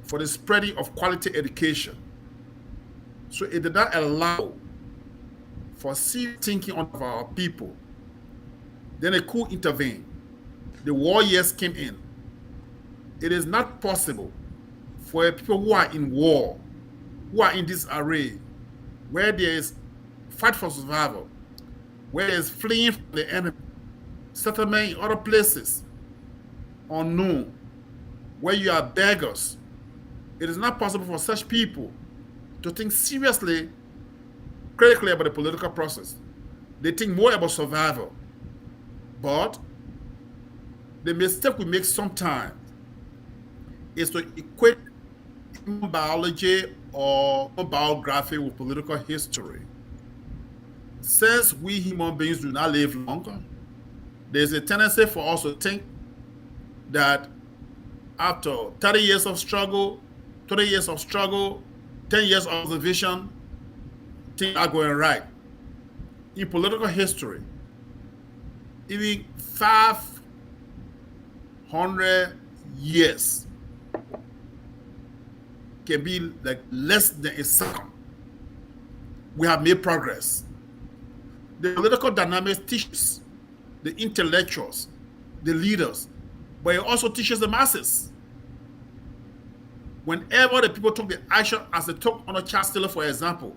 for the spreading of quality education. So it did not allow for serious thinking of our people. Then a coup intervened. The war years came in. It is not possible for people who are in war, who are in this array, where there is fight for survival, where there is fleeing from the enemy, settlement in other places, unknown, where you are beggars. It is not possible for such people to think seriously, critically about the political process. They think more about survival. But the mistake we make sometimes is to equate human biology or biography with political history. Since we human beings do not live longer, there's a tendency for us to think that after 30 years of struggle, 20 years of struggle, 10 years of observation, things are going right. In political history, even 500 years can be like less than a second. We have made progress. The political dynamics teaches the intellectuals, the leaders, but it also teaches the masses. Whenever the people took the action as they took on a child stealer, for example,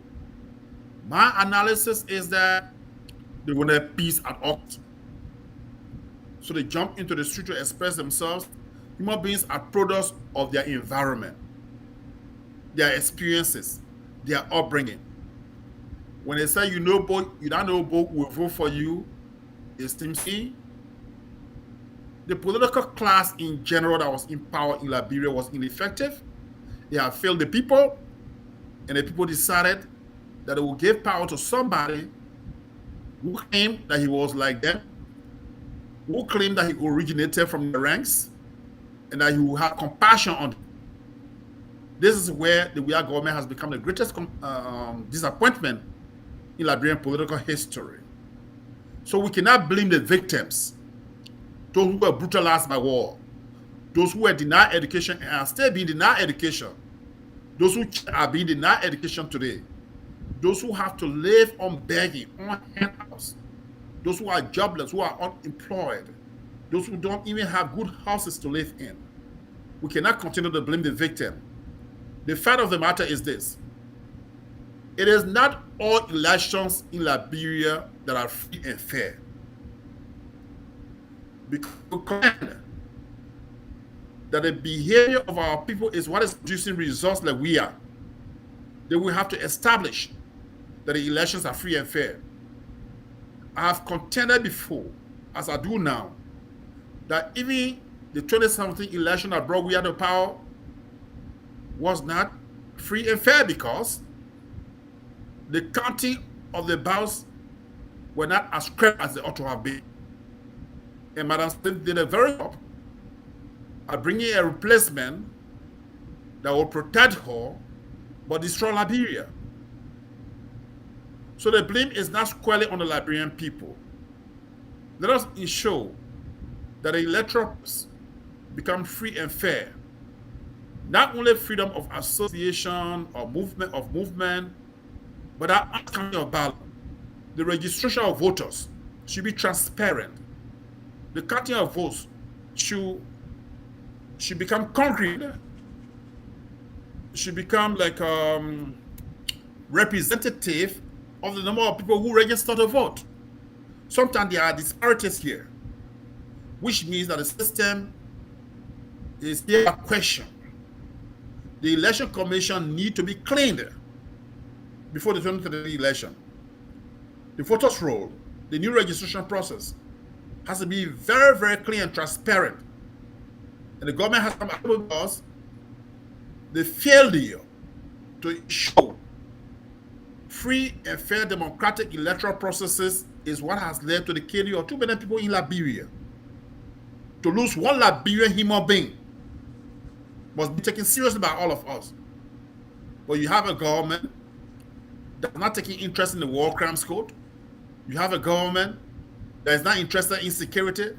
my analysis is that they wanted peace at all. So they jump into the street to express themselves. Human beings are products of their environment, their experiences, their upbringing. When they say you know both, you don't know both will vote for you, it seems the political class in general that was in power in Liberia was ineffective. They have failed the people, and the people decided that they would give power to somebody who claimed that he was like them, who claimed that he originated from the ranks, and that he would have compassion on them. This is where the Weah government has become the greatest disappointment in Liberian political history. So we cannot blame the victims, those who were brutalized by war, those who were denied education and are still being denied education, those who are being denied education today, those who have to live on begging, on handouts, those who are jobless, who are unemployed, those who don't even have good houses to live in. We cannot continue to blame the victim. The fact of the matter is this: it is not all elections in Liberia that are free and fair. because we contend that the behavior of our people is what is producing results like we are, then we have to establish that the elections are free and fair. I have contended before, as I do now, that even the 2017 election that brought we out of power was not free and fair because the counting of the ballots were not as correct as they ought to have been. And Madam Smith did a very good job at bringing a replacement that will protect her but destroy Liberia. So the blame is not squarely on the Liberian people. Let us ensure that the electoral process become free and fair. Not only freedom of association or movement, but that counting of ballot. The registration of voters should be transparent. The counting of votes should become concrete. Should become like representative of the number of people who register to vote. Sometimes there are disparities here, which means that the system is here a question. The election commission need to be cleaned before the 2023 election. The voters' roll, the new registration process, has to be very, very clear and transparent. And the government has come up with us the failure to show free and fair democratic electoral processes is what has led to the killing of 2 million people in Liberia. To lose one Liberian human being must be taken seriously by all of us. But you have a government that's not taking interest in the War Crimes Code. You have a government that is not interested in security.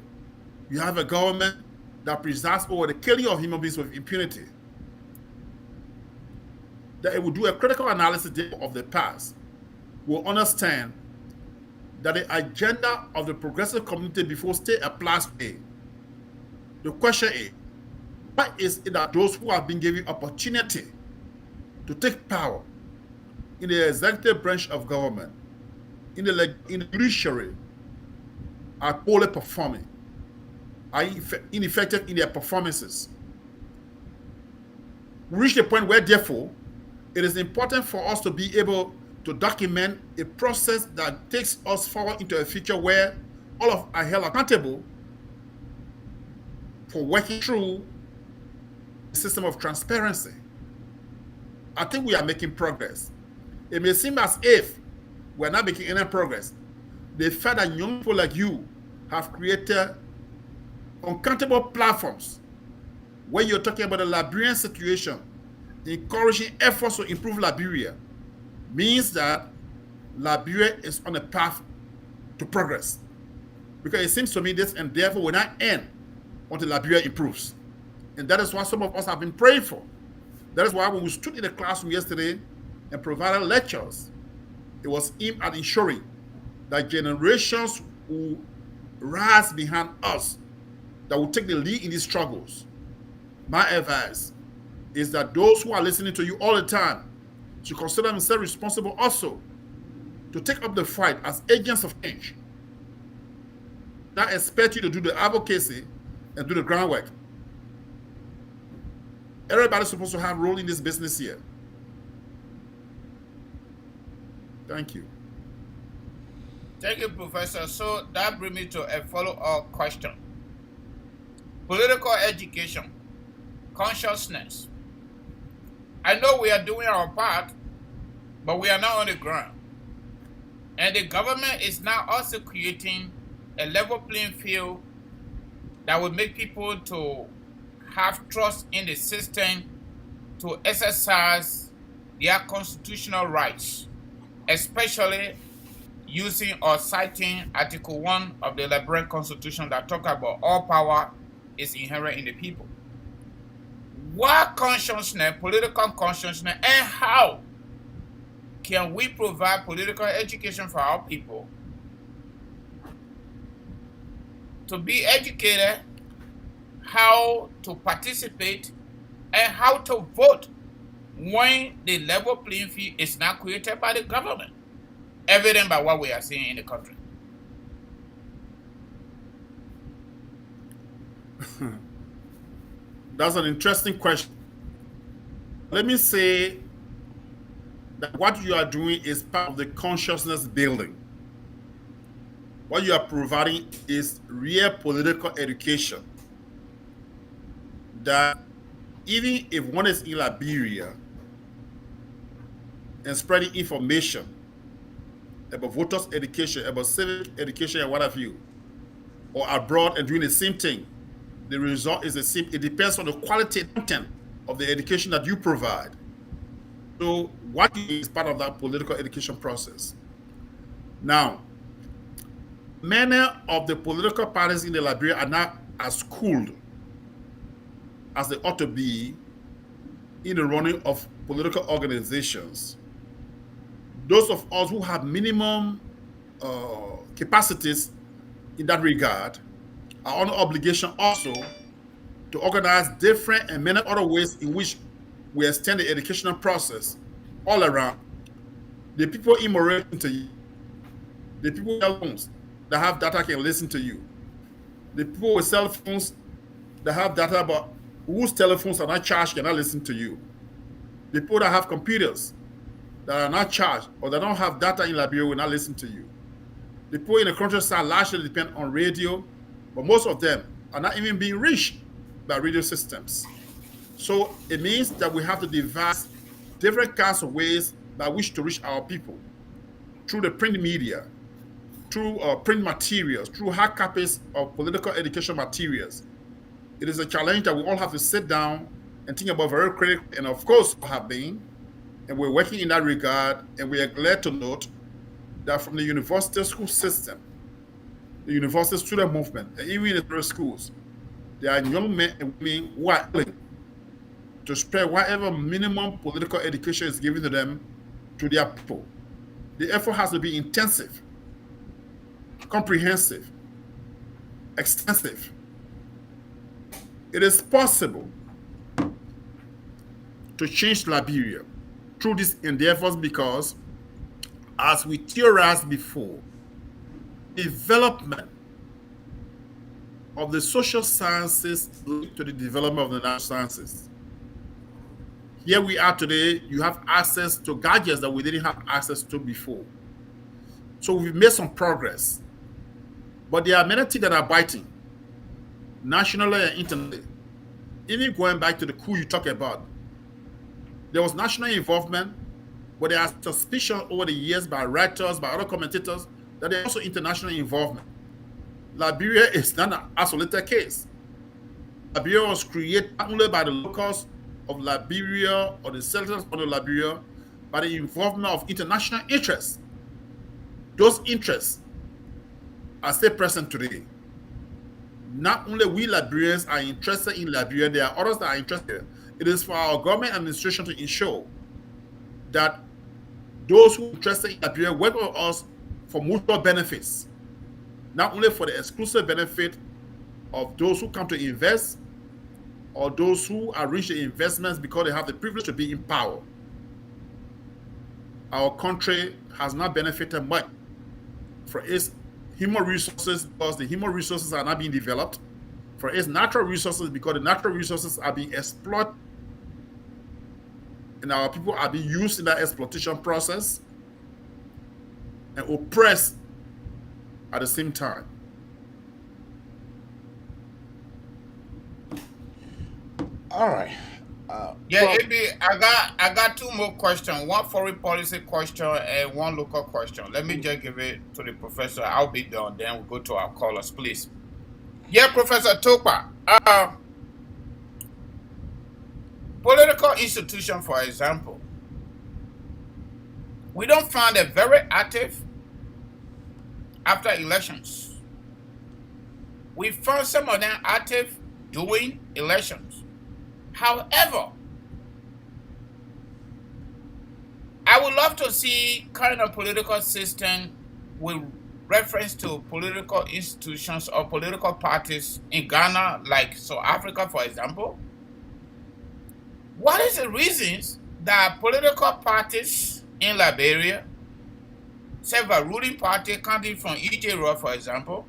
You have a government that presides over the killing of human beings with impunity. That it will do a critical analysis of the past, will understand that the agenda of the progressive community before state applies to it. The question is, why is it that those who have been given opportunity to take power in the executive branch of government, in the judiciary, are poorly performing, are ineffective in their performances? We reach the point where, therefore, it is important for us to be able to document a process that takes us forward into a future where all of us are held accountable for working through a system of transparency. I think we are making progress. It may seem as if we're not making any progress. The fact that young people like you have created uncountable platforms where you're talking about the Liberian situation, encouraging efforts to improve Liberia, means that Liberia is on a path to progress. Because it seems to me this endeavor will not end until Liberia improves. And that is what some of us have been praying for. That is why when we stood in the classroom yesterday and provided lectures, it was aimed at ensuring that generations will rise behind us, that will take the lead in these struggles. My advice is that those who are listening to you all the time should consider themselves responsible also to take up the fight as agents of change. Not expect you to do the advocacy and do the groundwork. Everybody's supposed to have a role in this business here. Thank you. Thank you, Professor. So that brings me to a follow-up question. Political education, consciousness. I know we are doing our part, but we are not on the ground. And the government is now also creating a level playing field that will make people to have trust in the system to exercise their constitutional rights, especially using or citing Article 1 of the Liberian Constitution that talk about all power is inherent in the people. What consciousness, political consciousness, and how can we provide political education for our people to be educated, how to participate, and how to vote when the level playing field is not created by the government, evident by what we are seeing in the country? That's an interesting question. Let me say that what you are doing is part of the consciousness building. What you are providing is real political education. That even if one is in Liberia and spreading information about voters' education, about civic education, and what have you, or abroad and doing the same thing, the result is the same. It depends on the quality and content of the education that you provide. So what is part of that political education process? Now, many of the political parties in the Liberia are not as schooled as they ought to be in the running of political organizations. Those of us who have minimum capacities in that regard are under obligation also to organize different and many other ways in which we extend the educational process all around. The people in Moray listen to you. The people with cell phones that have data can listen to you. The people with cell phones that have data but whose telephones are not charged cannot listen to you. The people that have computers that are not charged or that don't have data in Liberia will not listen to you. The people in the countryside largely depend on radio, but most of them are not even being reached by radio systems. So it means that we have to devise different kinds of ways by which to reach our people through the print media, through print materials, through hard copies of political education materials. It is a challenge that we all have to sit down and think about very critically, and of course have been, and we're working in that regard, and we are glad to note that from the university school system, the university student movement, and even in the schools, there are young men and women who are willing to spread whatever minimum political education is given to them to their people. The effort has to be intensive, comprehensive, extensive. It is possible to change Liberia through these endeavors because, as we theorized before, development of the social sciences linked to the development of the natural sciences. Here we are today, you have access to gadgets that we didn't have access to before. So we've made some progress. But there are many things that are biting, nationally and internationally. Even going back to the coup you talk about, there was national involvement, but there are suspicion over the years by writers, by other commentators, that there's also international involvement. Liberia is not an isolated case. Liberia was created not only by the locals of Liberia or the settlers of Liberia, by the involvement of international interests. Those interests are still present today. Not only we Liberians are interested in Liberia, there are others that are interested. It is for our government administration to ensure that those who are interested in Liberia work with us for mutual benefits, not only for the exclusive benefit of those who come to invest or those who are rich in investments because they have the privilege to be in power. Our country has not benefited much for its human resources because the human resources are not being developed, for its natural resources because the natural resources are being exploited and our people are being used in that exploitation process and oppressed at the same time. All right. AB, I got two more questions. One foreign policy question and one local question. Let me just give it to the professor. I'll be done. Then we'll go to our callers, please. Yeah, Professor Topa. Political institution, for example, we don't find it very active after elections. We found some of them active during elections. However, I would love to see kind of political system with reference to political institutions or political parties in Ghana, like South Africa, for example. What is the reasons that political parties in Liberia, several ruling parties counting from EJ Roy, for example,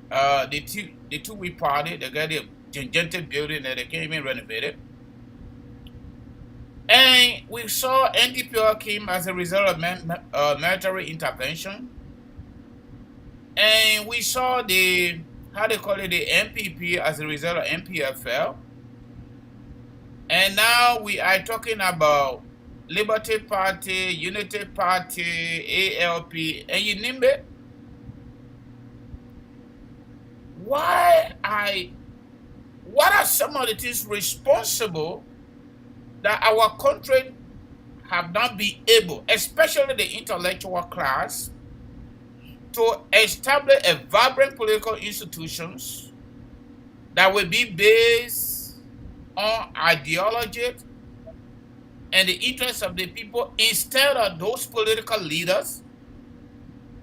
the two-way party, they get the gigantic building that they can't even renovate it. And we saw NDPR came as a result of military intervention. And we saw the, how they call it, the MPP as a result of MPFL. And now we are talking about Liberty Party, Unity Party, ALP, and you name it. What are some of the things responsible that our country have not been able, especially the intellectual class, to establish a vibrant political institutions that will be based on ideology and the interests of the people instead of those political leaders?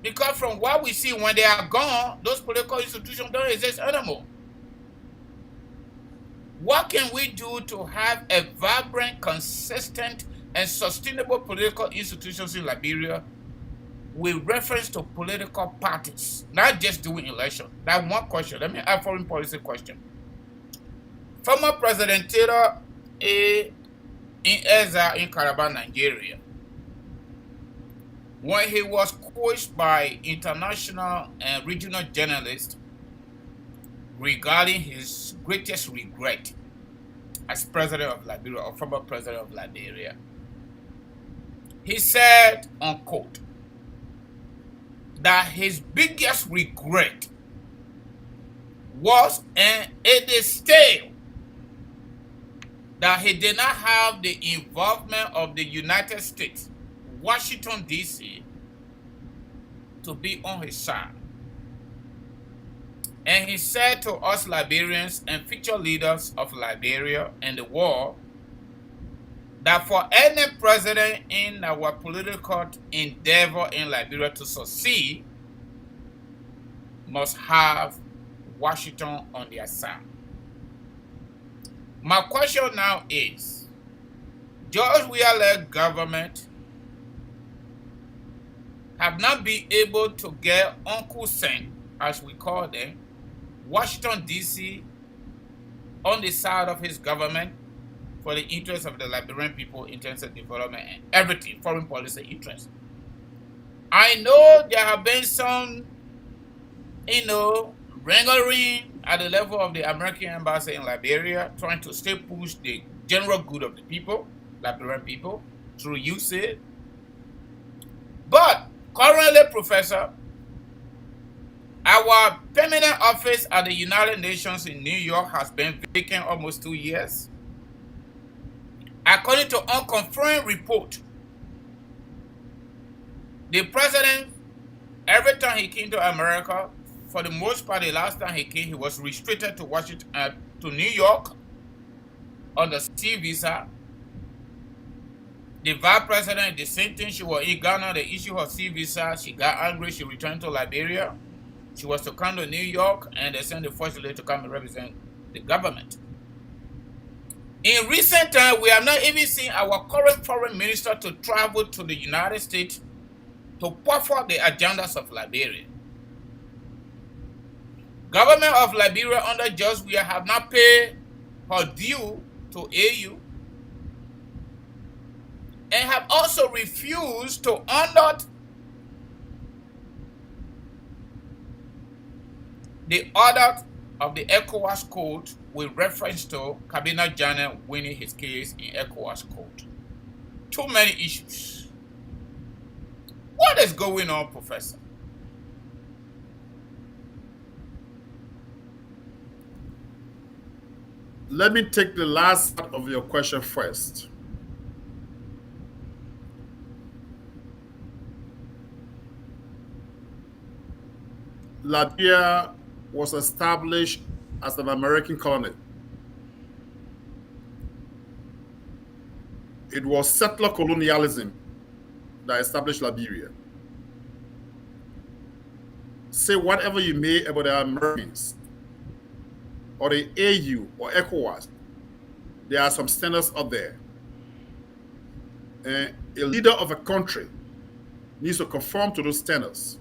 Because from what we see, when they are gone, those political institutions don't exist anymore. What can we do to have a vibrant, consistent, and sustainable political institutions in Liberia with reference to political parties, not just doing election? That's one question. Let me ask a foreign policy question. Former President Taylor in Eza in Calabar, Nigeria, when he was questioned by international and regional journalists regarding his greatest regret as president of Liberia or former president of Liberia, he said, unquote, that his biggest regret was, and it is still, that he did not have the involvement of the United States, Washington, D.C., to be on his side. And he said to us Liberians and future leaders of Liberia and the world that for any president in our political endeavor in Liberia to succeed, must have Washington on their side. My question now is, George Weah-led government have not been able to get Uncle Sam, as we call them, Washington, D.C., on the side of his government for the interests of the Liberian people in terms of development and everything, foreign policy interests. I know there have been some, wrangling at the level of the American embassy in Liberia, trying to still push the general good of the people, Liberian people, through USAID. But currently, Professor, our permanent office at the United Nations in New York has been vacant almost 2 years. According to unconfirmed report, the president, every time he came to America, for the most part, the last time he came, he was restricted to Washington, to New York on the C visa. The vice president, the same thing. She was in Ghana, the issue of C visa. She got angry. She returned to Liberia. She was to come to New York, and they sent the first lady to come and represent the government. In recent times, we have not even seen our current foreign minister to travel to the United States to put forth the agendas of Liberia. Government of Liberia under George Weah have not paid her due to AU and have also refused to honor the order of the ECOWAS Code with reference to Kabina Janneh winning his case in ECOWAS Code. Too many issues. What is going on, Professor? Let me take the last part of your question first. Liberia was established as an American colony. It was settler colonialism that established Liberia. Say whatever you may about the Americans or the AU or ECOWAS, there are some standards out there. And a leader of a country needs to conform to those standards.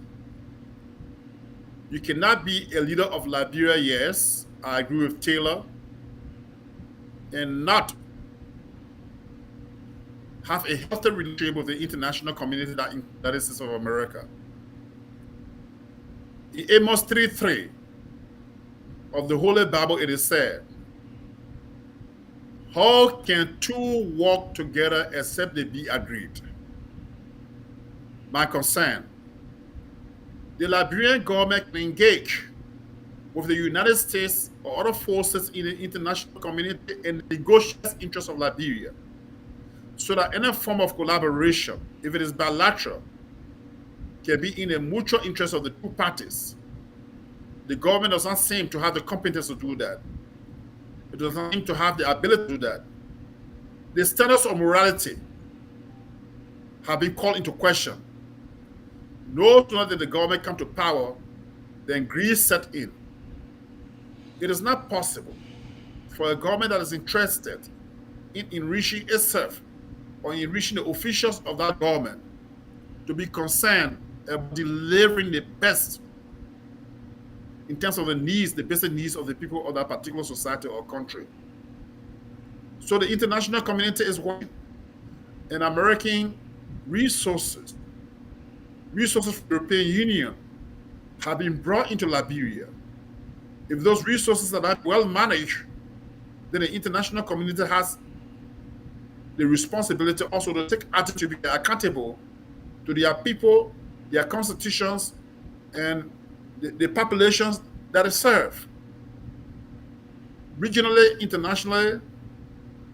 You cannot be a leader of Liberia, yes, I agree with Taylor. and not have a healthy relationship with the international community that in the United States of America. In Amos 3:3 of the Holy Bible, it is said, how can two walk together except they be agreed? My concern, the Liberian government can engage with the United States or other forces in the international community and negotiate interests of Liberia, so that any form of collaboration, if it is bilateral, can be in the mutual interest of the two parties. The government does not seem to have the competence to do that. It does not seem to have the ability to do that. The standards of morality have been called into question. No sooner did the government come to power than greed set in. It is not possible for a government that is interested in enriching itself or enriching the officials of that government to be concerned about delivering the best in terms of the needs, the basic needs of the people of that particular society or country. So the international community is working, and American resources from the European Union have been brought into Liberia. If those resources are not well managed, then the international community has the responsibility also to take action to be accountable to their people, their constitutions, and the populations that it serves, regionally, internationally.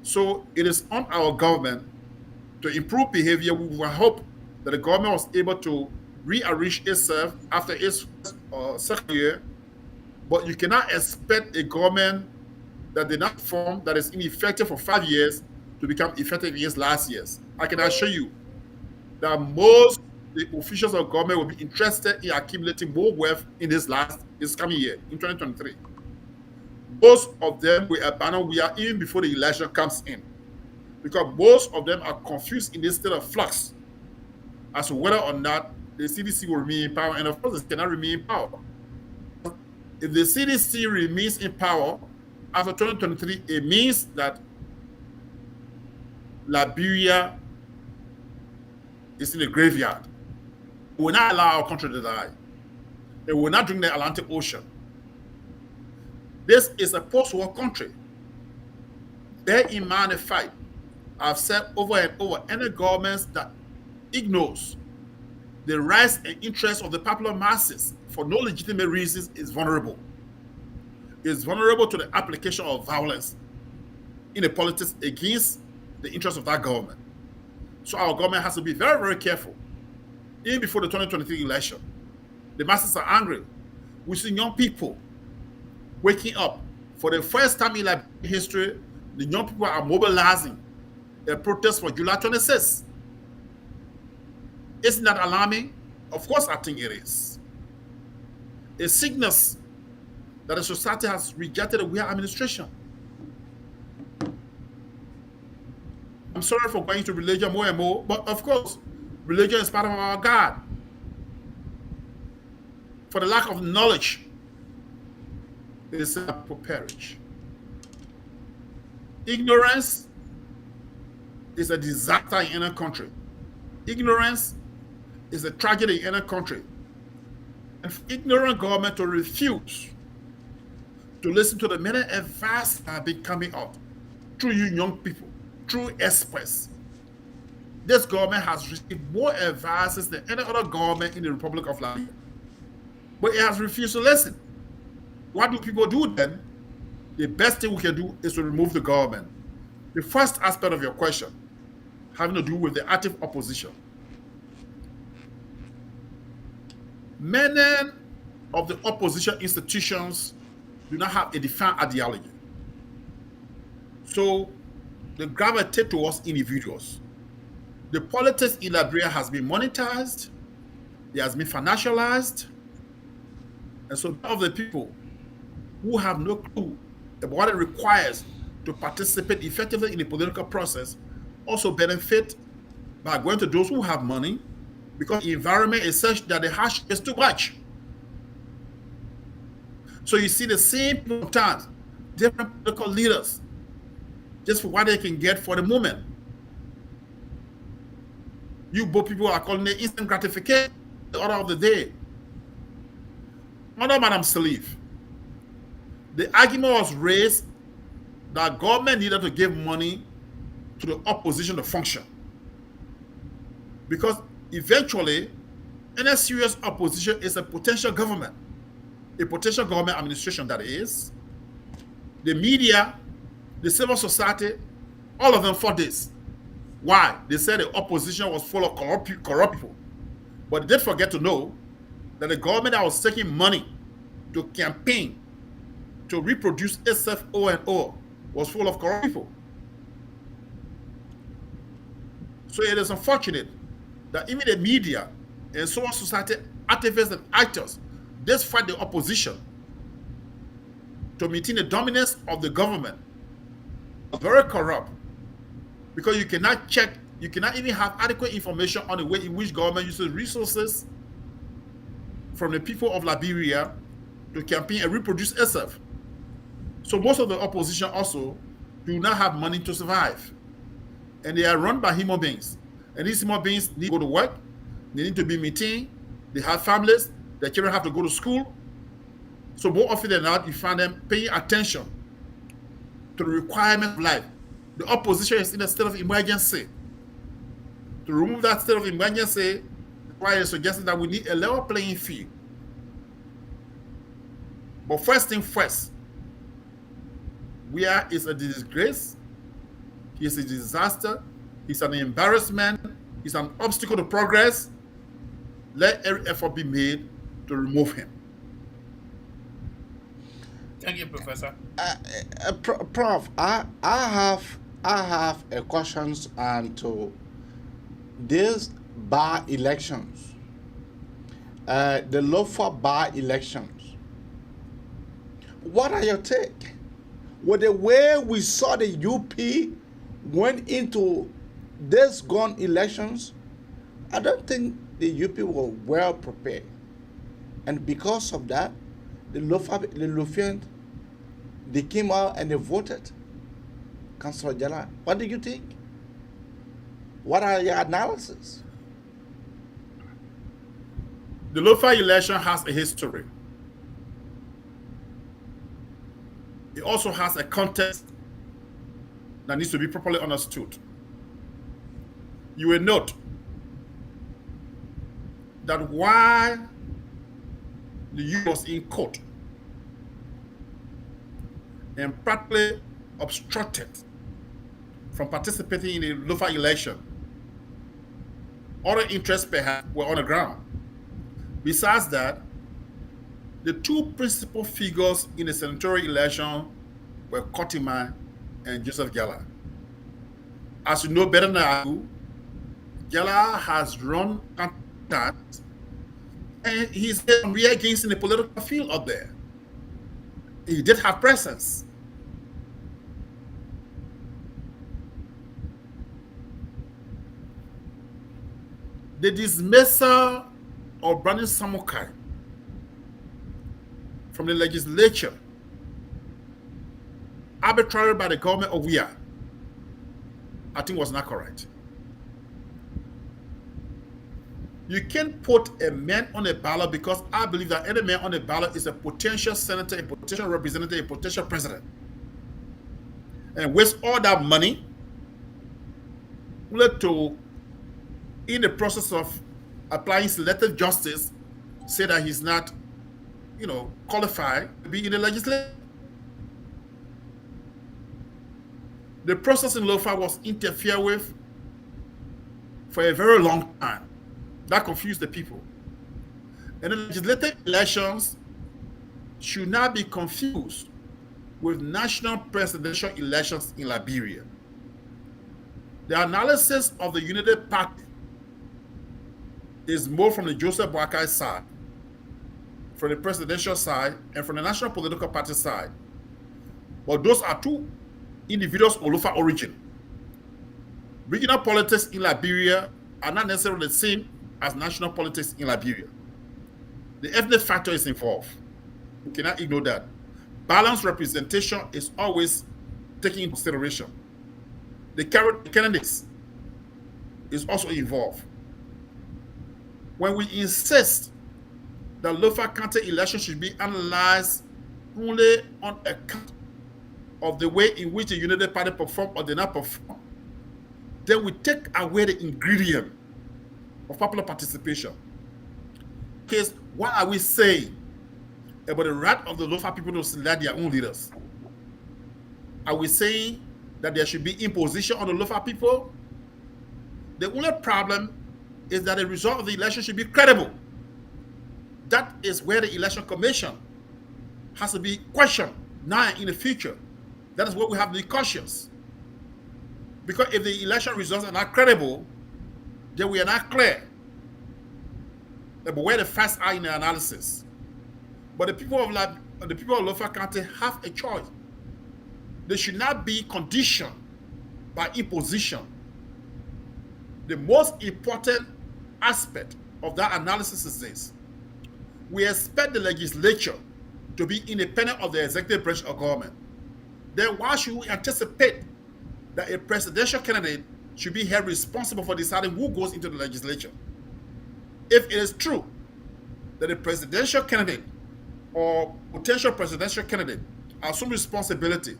So it is on our government to improve behavior. We will hope that the government was able to rearrange itself after its second year, but you cannot expect a government that did not form, that is ineffective for 5 years, to become effective in its last years. I can assure you that most the officials of government will be interested in accumulating more wealth in this coming year, in 2023. Most of them will abandon we are in before the election comes in, because most of them are confused in this state of flux as to whether or not the CDC will remain in power, and of course it cannot remain in power. If the CDC remains in power after 2023, it means that Liberia is in the graveyard. We will not allow our country to die. They will not drink the Atlantic Ocean. This is a post-war country. Bear in mind the fact I've said over and over, any government that ignores the rights and interests of the popular masses for no legitimate reasons is vulnerable. It's vulnerable to the application of violence in the politics against the interests of that government. So our government has to be very, very careful. Even before the 2023 election, the masses are angry. We see young people waking up. For the first time in Liberian history, the young people are mobilizing a protest for July 26th. Isn't that alarming? Of course, I think it is. A sickness that the society has rejected the Weah administration. I'm sorry for going to religion more and more, but of course, religion is part of our God. For the lack of knowledge, it is set up for perish. Ignorance is a disaster in any country. Ignorance is a tragedy in a country. And for ignorant government to refuse to listen to the many advice that have been coming out through you young people, through experts. This government has received more advices than any other government in the Republic of Liberia. But it has refused to listen. What do people do then? The best thing we can do is to remove the government. The first aspect of your question having to do with the active opposition. Many of the opposition institutions do not have a defined ideology. So they gravitate towards individuals. The politics in Liberia has been monetized, it has been financialized, and so some of the people who have no clue about what it requires to participate effectively in the political process also benefit by going to those who have money, because the environment is such that the hash is too much. So you see the same times, different political leaders just for what they can get for the moment. You both people are calling it instant gratification, the order of the day. Under Madam Salif, the argument was raised that government needed to give money to the opposition to function. Because eventually, any serious opposition is a potential government administration, that is. The media, the civil society, all of them fought this. Why? They said the opposition was full of corrupt people. But they did forget to know that the government that was taking money to campaign to reproduce itself over and over was full of corrupt people. So it is unfortunate that even the media and civil society activists and actors just fight the opposition to maintain the dominance of the government. Very corrupt. Because you cannot check, you cannot even have adequate information on the way in which government uses resources from the people of Liberia to campaign and reproduce itself. So most of the opposition also do not have money to survive. And they are run by human beings. And these human beings need to go to work, they need to be maintained, they have families, their children have to go to school. So more often than not, you find them paying attention to the requirement of life. The opposition is in a state of emergency. To remove that state of emergency, why is suggesting that we need a level playing field. But first thing first, Wia is a disgrace, he is a disaster, he's an embarrassment, he's an obstacle to progress. Let every effort be made to remove him. Thank you, Professor. Prof, I have a questions and to these by-elections, the local by-elections. What are your take? With the way we saw the UP went into these gone elections, I don't think the UP were well prepared. And because of that, the Lufian, they came out and they voted. Councillor Jala, what do you think? What are your analysis? The local election has a history. It also has a context that needs to be properly understood. You will note that while the youth was in court and practically obstructed from participating in the local election, other interests perhaps were on the ground. Besides that, the two principal figures in the senatorial election were Kotima and Joseph Gala. As you know better than I do, Gala has run that, and he's real against in the political field up there. He did have presence. The dismissal of Brandon Samukai from the legislature, arbitrarily by the government of Wia, I think was not correct. You can't put a man on a ballot because I believe that any man on a ballot is a potential senator, a potential representative, a potential president. And waste all that money to, in the process of applying selective justice, say that he's not, qualified to be in the legislature. The process in Lofa was interfered with for a very long time. That confused the people. And the legislative elections should not be confused with national presidential elections in Liberia. The analysis of the United Party is more from the Joseph Boakai side, from the presidential side, and from the national political party side. But those are two individuals of Lofa origin. Regional politics in Liberia are not necessarily the same as national politics in Liberia. The ethnic factor is involved. We cannot ignore that. Balanced representation is always taken into consideration. the candidates is also involved. When we insist that local county elections should be analyzed only on account of the way in which the United Party performed or did not perform, then we take away the ingredient of popular participation. Because what are we saying about the right of the local people to select their own leaders? Are we saying that there should be imposition on the local people? The only problem is that the result of the election should be credible. That is where the election commission has to be questioned now in the future. That is where we have to be cautious. Because if the election results are not credible, then we are not clear about where the facts are in the analysis. But the people of Lofa County have a choice. They should not be conditioned by imposition. The most important aspect of that analysis is this: we expect the legislature to be independent of the executive branch of government. Then why should we anticipate that a presidential candidate should be held responsible for deciding who goes into the legislature? If it is true that a presidential candidate or potential presidential candidate assume responsibility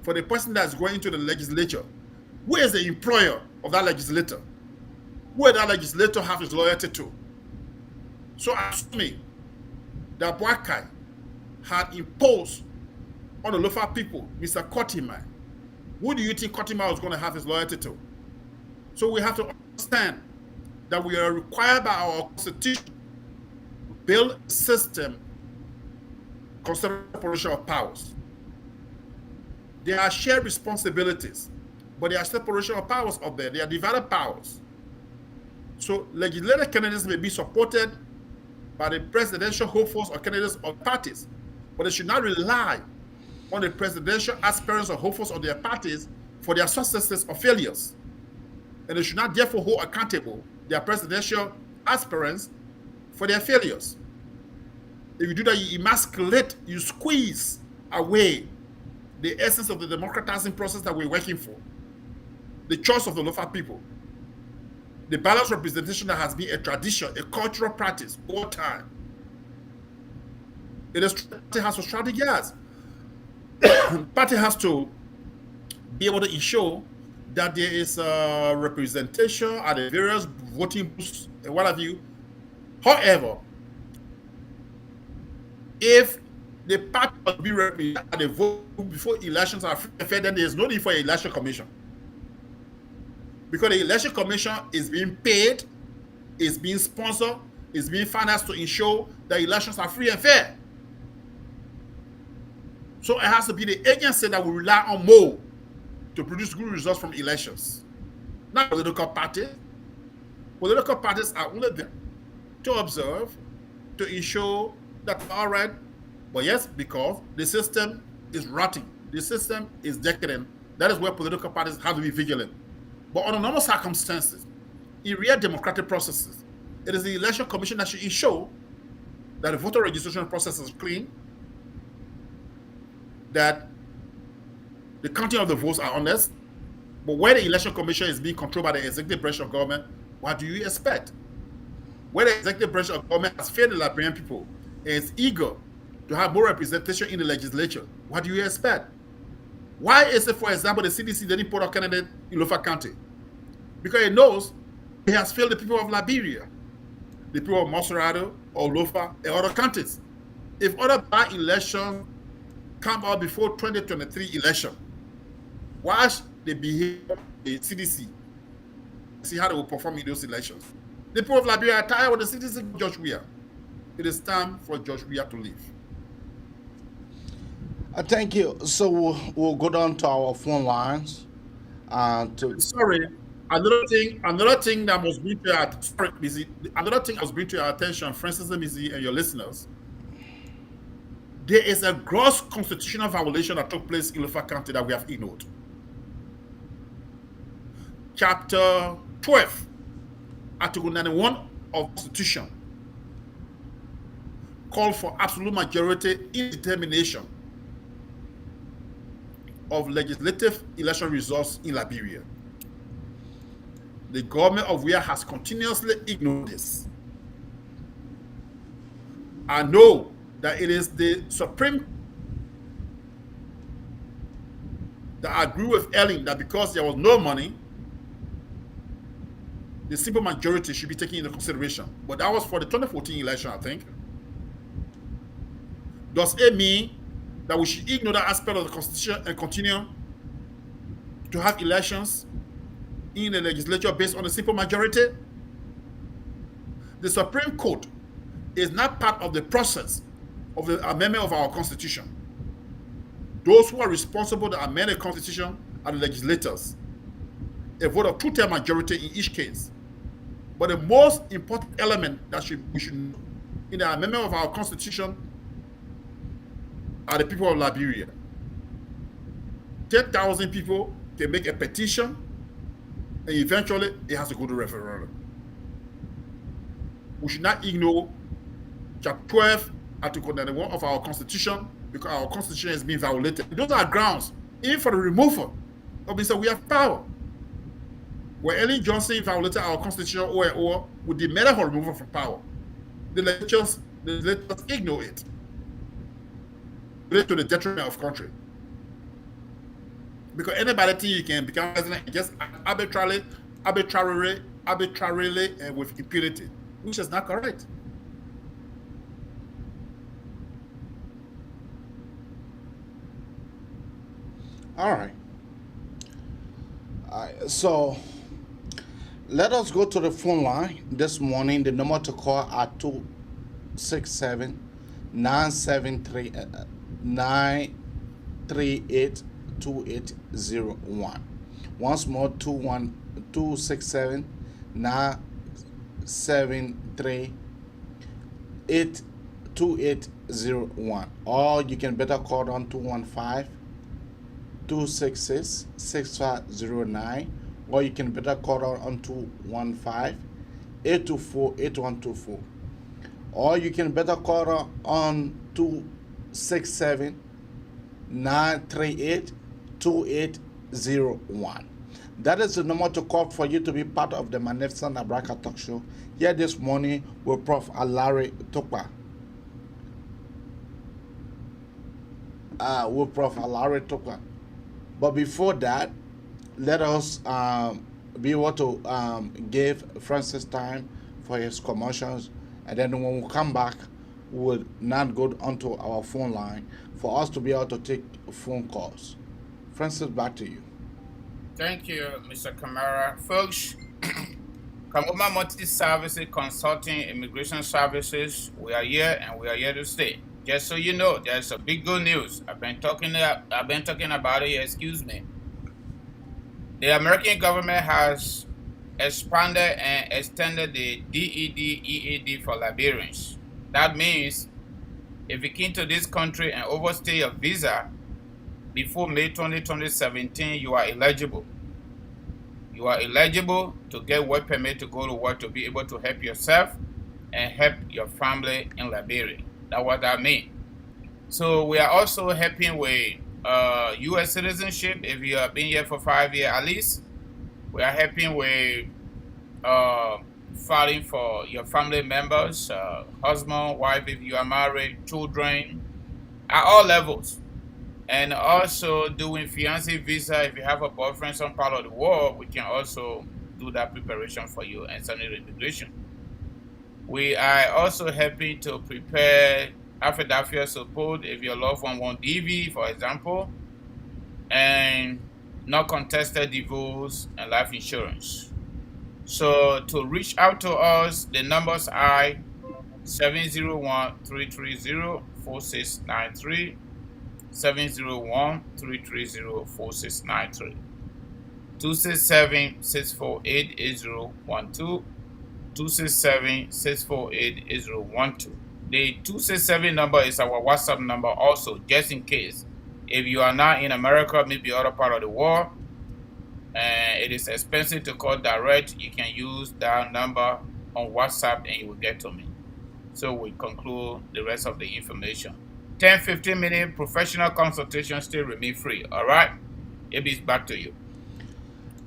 for the person that's going into the legislature, who is the employer of that legislator? Who does that legislator have his loyalty to? So assuming that Boakai had imposed on the local people Mr. Kotima, who do you think Kotima was going to have his loyalty to? So we have to understand that we are required by our constitution to build a system concerning separation of powers. There are shared responsibilities, but there are separation of powers up there. There are divided powers. So legislative candidates may be supported by the presidential hopefuls or candidates of parties, but they should not rely on the presidential aspirants or hopefuls of their parties for their successes or failures. And they should not therefore hold accountable their presidential aspirants for their failures. If you do that, you emasculate, you squeeze away the essence of the democratizing process that we're working for, the choice of the local people, the balanced representation that has been a tradition, a cultural practice over time. It has to strategize. Party has to be able to ensure that there is a representation at the various voting booths and what have you. However, if the party must be represented at the vote before elections are fair, then there is no need for an election commission. Because the election commission is being paid, is being sponsored, is being financed to ensure that elections are free and fair. So it has to be the agency that will rely on more to produce good results from elections. Not political parties. Political parties are only there to observe, to ensure that, all right, but yes, because the system is rotting, the system is decadent. That is where political parties have to be vigilant. But under normal circumstances, in real democratic processes, it is the election commission that should ensure that the voter registration process is clean, that the counting of the votes are honest. But where the election commission is being controlled by the executive branch of government, what do you expect? Where the executive branch of government has failed the Liberian people and is eager to have more representation in the legislature, what do you expect? Why is it, for example, the CDC didn't put a candidate in Lofa County? Because it knows it has failed the people of Liberia, the people of Monserrado or Lofa and other counties. If other by-elections come out before 2023 election, why should they behave the CDC? See how they will perform in those elections. The people of Liberia are tired with the CDC, George Weah. It is time for George Weah to leave. Thank you. So we'll go down to our phone lines. Sorry, another thing that must bring to your attention, Francis Mizzi and your listeners. There is a gross constitutional violation that took place in Lofa County that we have ignored. Chapter 12, Article 91 of the Constitution called for absolute majority indetermination of legislative election results in Liberia. The government of Wia has continuously ignored this. I know that it is the Supreme that agree with Ellen that because there was no money, the simple majority should be taken into consideration. But that was for the 2014 election, I think. Does it mean that we should ignore that aspect of the Constitution and continue to have elections in the legislature based on the simple majority? The Supreme Court is not part of the process of the amendment of our Constitution. Those who are responsible to amend the Constitution are the legislators. A vote of two-thirds majority in each case. But the most important element that we should know in the amendment of our Constitution are the people of Liberia. 10,000 people can make a petition, and eventually it has to go to referendum. We should not ignore Chapter 12, Article 91 of our Constitution, because our Constitution is being violated. Those are grounds, even for the removal of Mr. We have power. Where Ellen Johnson violated our Constitution or with the matter for removal from power, the legislators ignore it. To the detriment of country. Because anybody think you can become president just arbitrarily and with impunity, which is not correct. All right. So let us go to the phone line this morning. The number to call are 267-973-938-2801. Once more, 267-973-2801. Or you can better call on 215-266-6509, or you can better call on 215-824-8124, or you can better call on 267-938-2801. That is the number to call for you to be part of the Magnificent Abraka Talk Show here this morning with Prof. Alari Tokpa. But before that, let us be able to give Francis time for his commercials, and then when we come back, we will not go onto our phone line for us to be able to take phone calls. Francis, back to you. Thank you, Mr. Kamara. Folks, Kamuma Multi-Services Consulting Immigration Services, we are here and we are here to stay. Just so you know, there's a big good news. I've been talking about it. Excuse me. The American government has expanded and extended the DED for Liberians. That means if you came to this country and overstay your visa before May 2017, you are eligible. You are eligible to get work permit to go to work to be able to help yourself and help your family in Liberia. That's what that means. So we are also helping with U.S. citizenship. If you have been here for 5 years at least, we are helping with filing for your family members, husband, wife, if you are married, children, at all levels. And also doing fiancé visa. If you have a boyfriend some part of the world, we can also do that preparation for you and send it to immigration. We are also helping to prepare affidavit of support if your loved one wants DV, for example, and not contested divorce and life insurance. So to reach out to us, the numbers are 701-330-4693, 701-330-4693, 267-648-8012, 267-648-8012. The 267 number is our WhatsApp number also, just in case. If you are not in America, maybe other part of the world, and it is expensive to call direct, you can use that number on WhatsApp and you will get to me. So we conclude the rest of the information. 10-15 minute professional consultation still remain free. All right? It is back to you.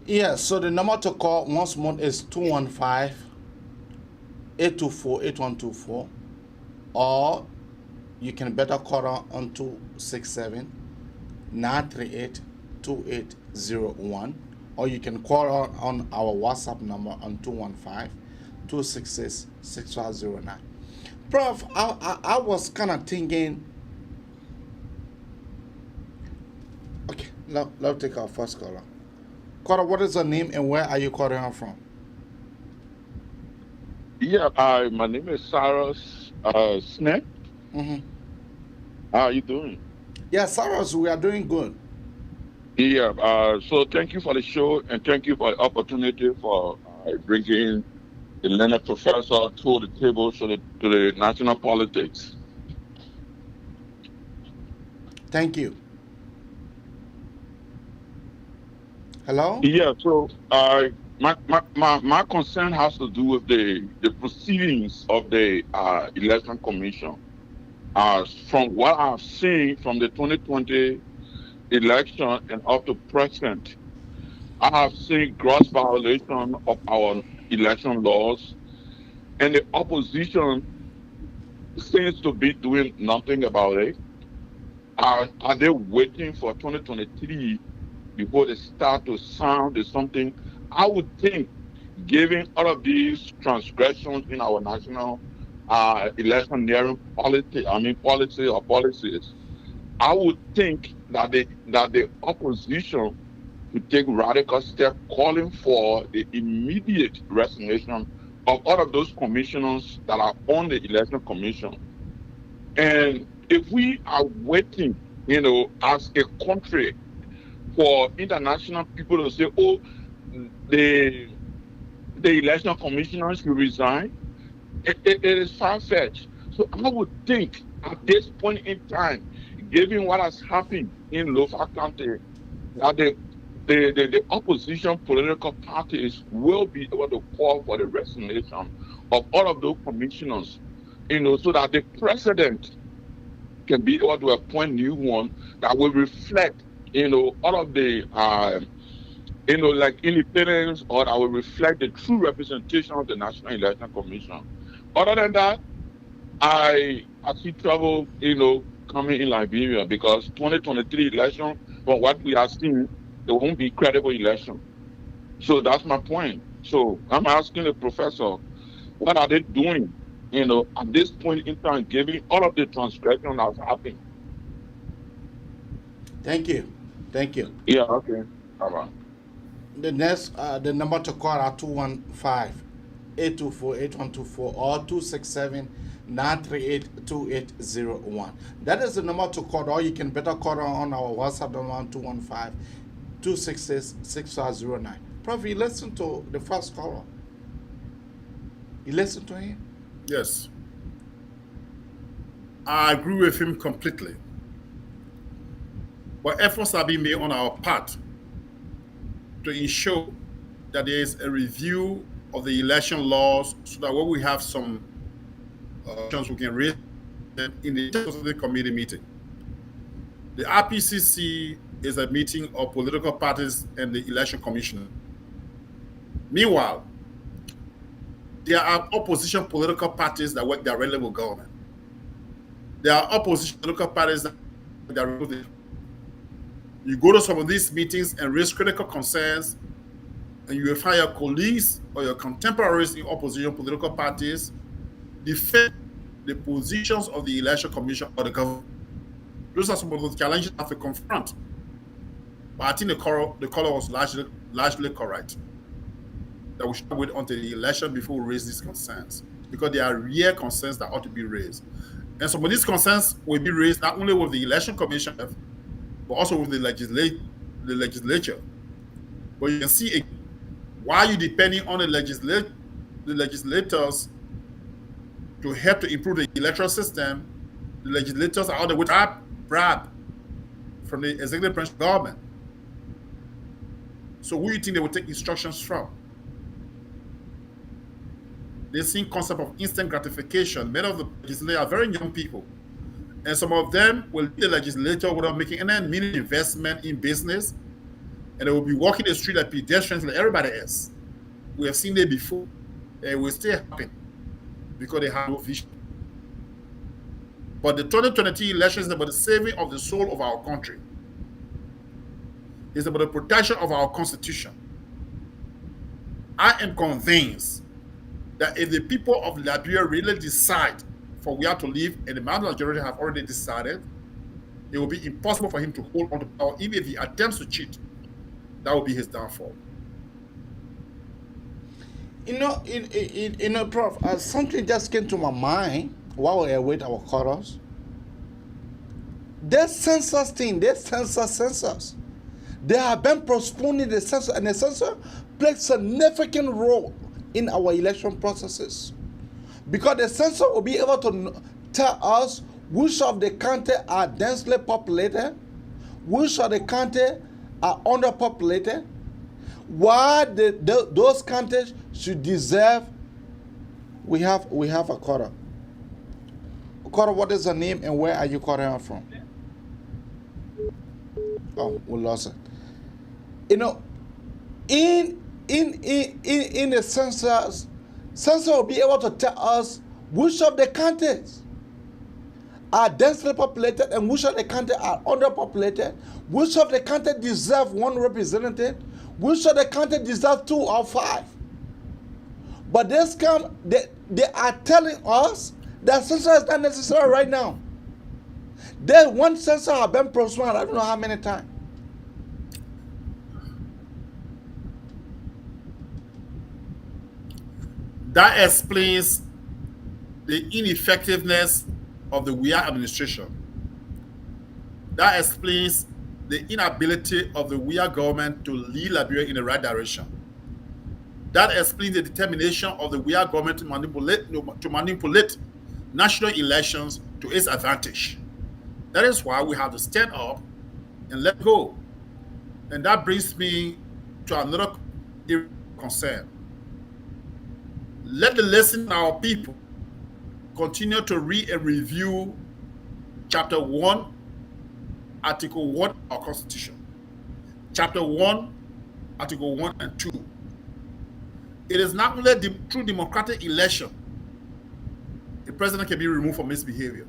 Yeah, so the number to call once more is 215-824-8124, or you can better call on 267-938-2801, or you can call on our WhatsApp number on 215-266-6509. Prof, I was kind of thinking, okay, let's take our first caller. Caller, what is your name and where are you calling from? Yeah, my name is Cyrus Smith. Mm-hmm. How are you doing? Yeah, Cyrus, we are doing good. Yeah, so thank you for the show and thank you for the opportunity for bringing the learned professor to the table to the national politics. Thank you. Hello? Yeah, so my concern has to do with the proceedings of the election commission. From what I've seen from the 2020 election and up to present, I have seen gross violation of our election laws, and the opposition seems to be doing nothing about it. Are they waiting for 2023 before they start to sound something? I would think, given all of these transgressions in our national electioneering policies, I would think that the opposition to take radical steps calling for the immediate resignation of all of those commissioners that are on the election commission. And if we are waiting, as a country for international people to say, oh, the election commissioners will resign, it is far-fetched. So I would think at this point in time, given what has happened in Lofa County, that the opposition political parties will be able to call for the resignation of all of those commissioners, so that the president can be able to appoint new one that will reflect, all of the, like independence, or that will reflect the true representation of the National Election Commission. Other than that, I see trouble, coming in Liberia, because 2023 election, from what we are seeing, there won't be credible election. So that's my point. So I'm asking the professor, what are they doing, at this point in time, given all of the transgression that's happening? Thank you. Yeah, okay. Bye-bye. The next, the number to call are 215-824-8124 or 267-938-2801. That is the number to call, or you can better call on our WhatsApp number 215-266-6509. Prof, you listen to the first caller. You listen to him? Yes. I agree with him completely. But efforts are being made on our part to ensure that there is a review of the election laws, so that when we have some options, we can raise them in the committee meeting. The RPCC is a meeting of political parties and the election commission. Meanwhile, there are opposition political parties that work directly with government. There are opposition political parties that you go to some of these meetings and raise critical concerns, and you will find your colleagues or your contemporaries in opposition political parties defend the positions of the election commission or the government. Those are some of the challenges I have to confront. But I think the caller was largely correct, that we should wait until the election before we raise these concerns, because there are real concerns that ought to be raised. And some of these concerns will be raised not only with the election commission, but also with the legislature. But you can see, why are you depending on the legislators to help to improve the electoral system? The legislators are on the way to bribe from the executive branch of government. So who do you think they will take instructions from? They see concept of instant gratification. Many of the legislators are very young people, and some of them will be the legislature without making any meaningful investment in business. and they will be walking the street like pedestrians like everybody else. We have seen it before, and it will still happen because they have no vision. But the 2022 election is about the saving of the soul of our country. It's about the protection of our constitution. I am convinced that if the people of Liberia really decide for we are to live, and the majority have already decided, it will be impossible for him to hold on to power. Even if he attempts to cheat, that will be his downfall. Prof, something just came to my mind while we await our callers. There's census thing, there's census. They have been postponing the census, and the census plays a significant role in our election processes. Because the census will be able to tell us which of the counties are densely populated, which of the counties are underpopulated, why those counties should deserve. We have a caller. Caller, what is the name and where are you calling from? Oh, we lost it. In the census will be able to tell us which of the counties are densely populated and which of the counties are underpopulated, which of the counties deserve one representative, which of the counties deserve 2 or 5. But they are telling us that census is not necessary right now. There's one census have been postponed, I don't know how many times. That explains the ineffectiveness of the WIA administration. That explains the inability of the WIA government to lead Liberia in the right direction. That explains the determination of the WIA government to manipulate national elections to its advantage. That is why we have to stand up and let go. And that brings me to another concern. Let the listening our people continue to read and review Chapter 1, Article 1 of our Constitution. Chapter 1, Article 1 and 2. It is not only through democratic election the president can be removed for misbehavior.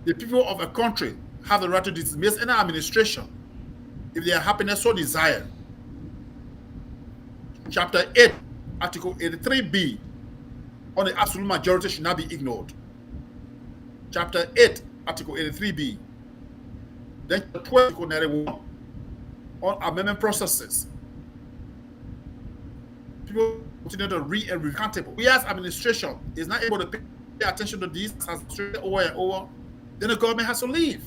The people of a country have the right to dismiss any administration if their happiness so desire. Chapter 8, Article 83B on the absolute majority should not be ignored. Chapter 8, Article 83B. Then Chapter 12, Article 91 on amendment processes. People continue to read and be accountable. We as administration is not able to pay attention to these as over and over, then the government has to leave.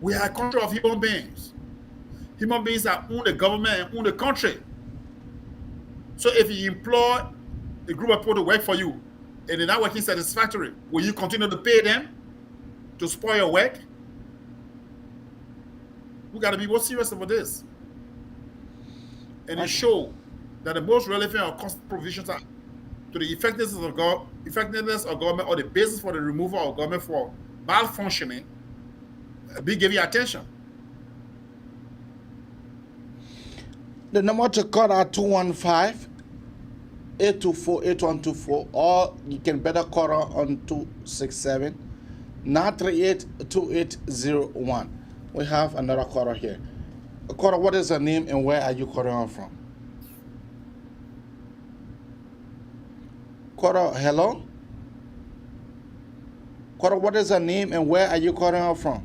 We are a country of human beings. Human beings that own the government and own the country. So if you employ a group of people to work for you and they're not working satisfactorily, will you continue to pay them to spoil your work? We got to be more serious about this. And it shows that the most relevant or constant provisions are to the effectiveness of government or the basis for the removal of government for malfunctioning be given attention. The number to call are 215-824-8124, or you can better call on 267-938-2801. We have another caller here. Caller, what is your name and where are you calling on from? Caller, hello? Caller, what is your name and where are you calling on from?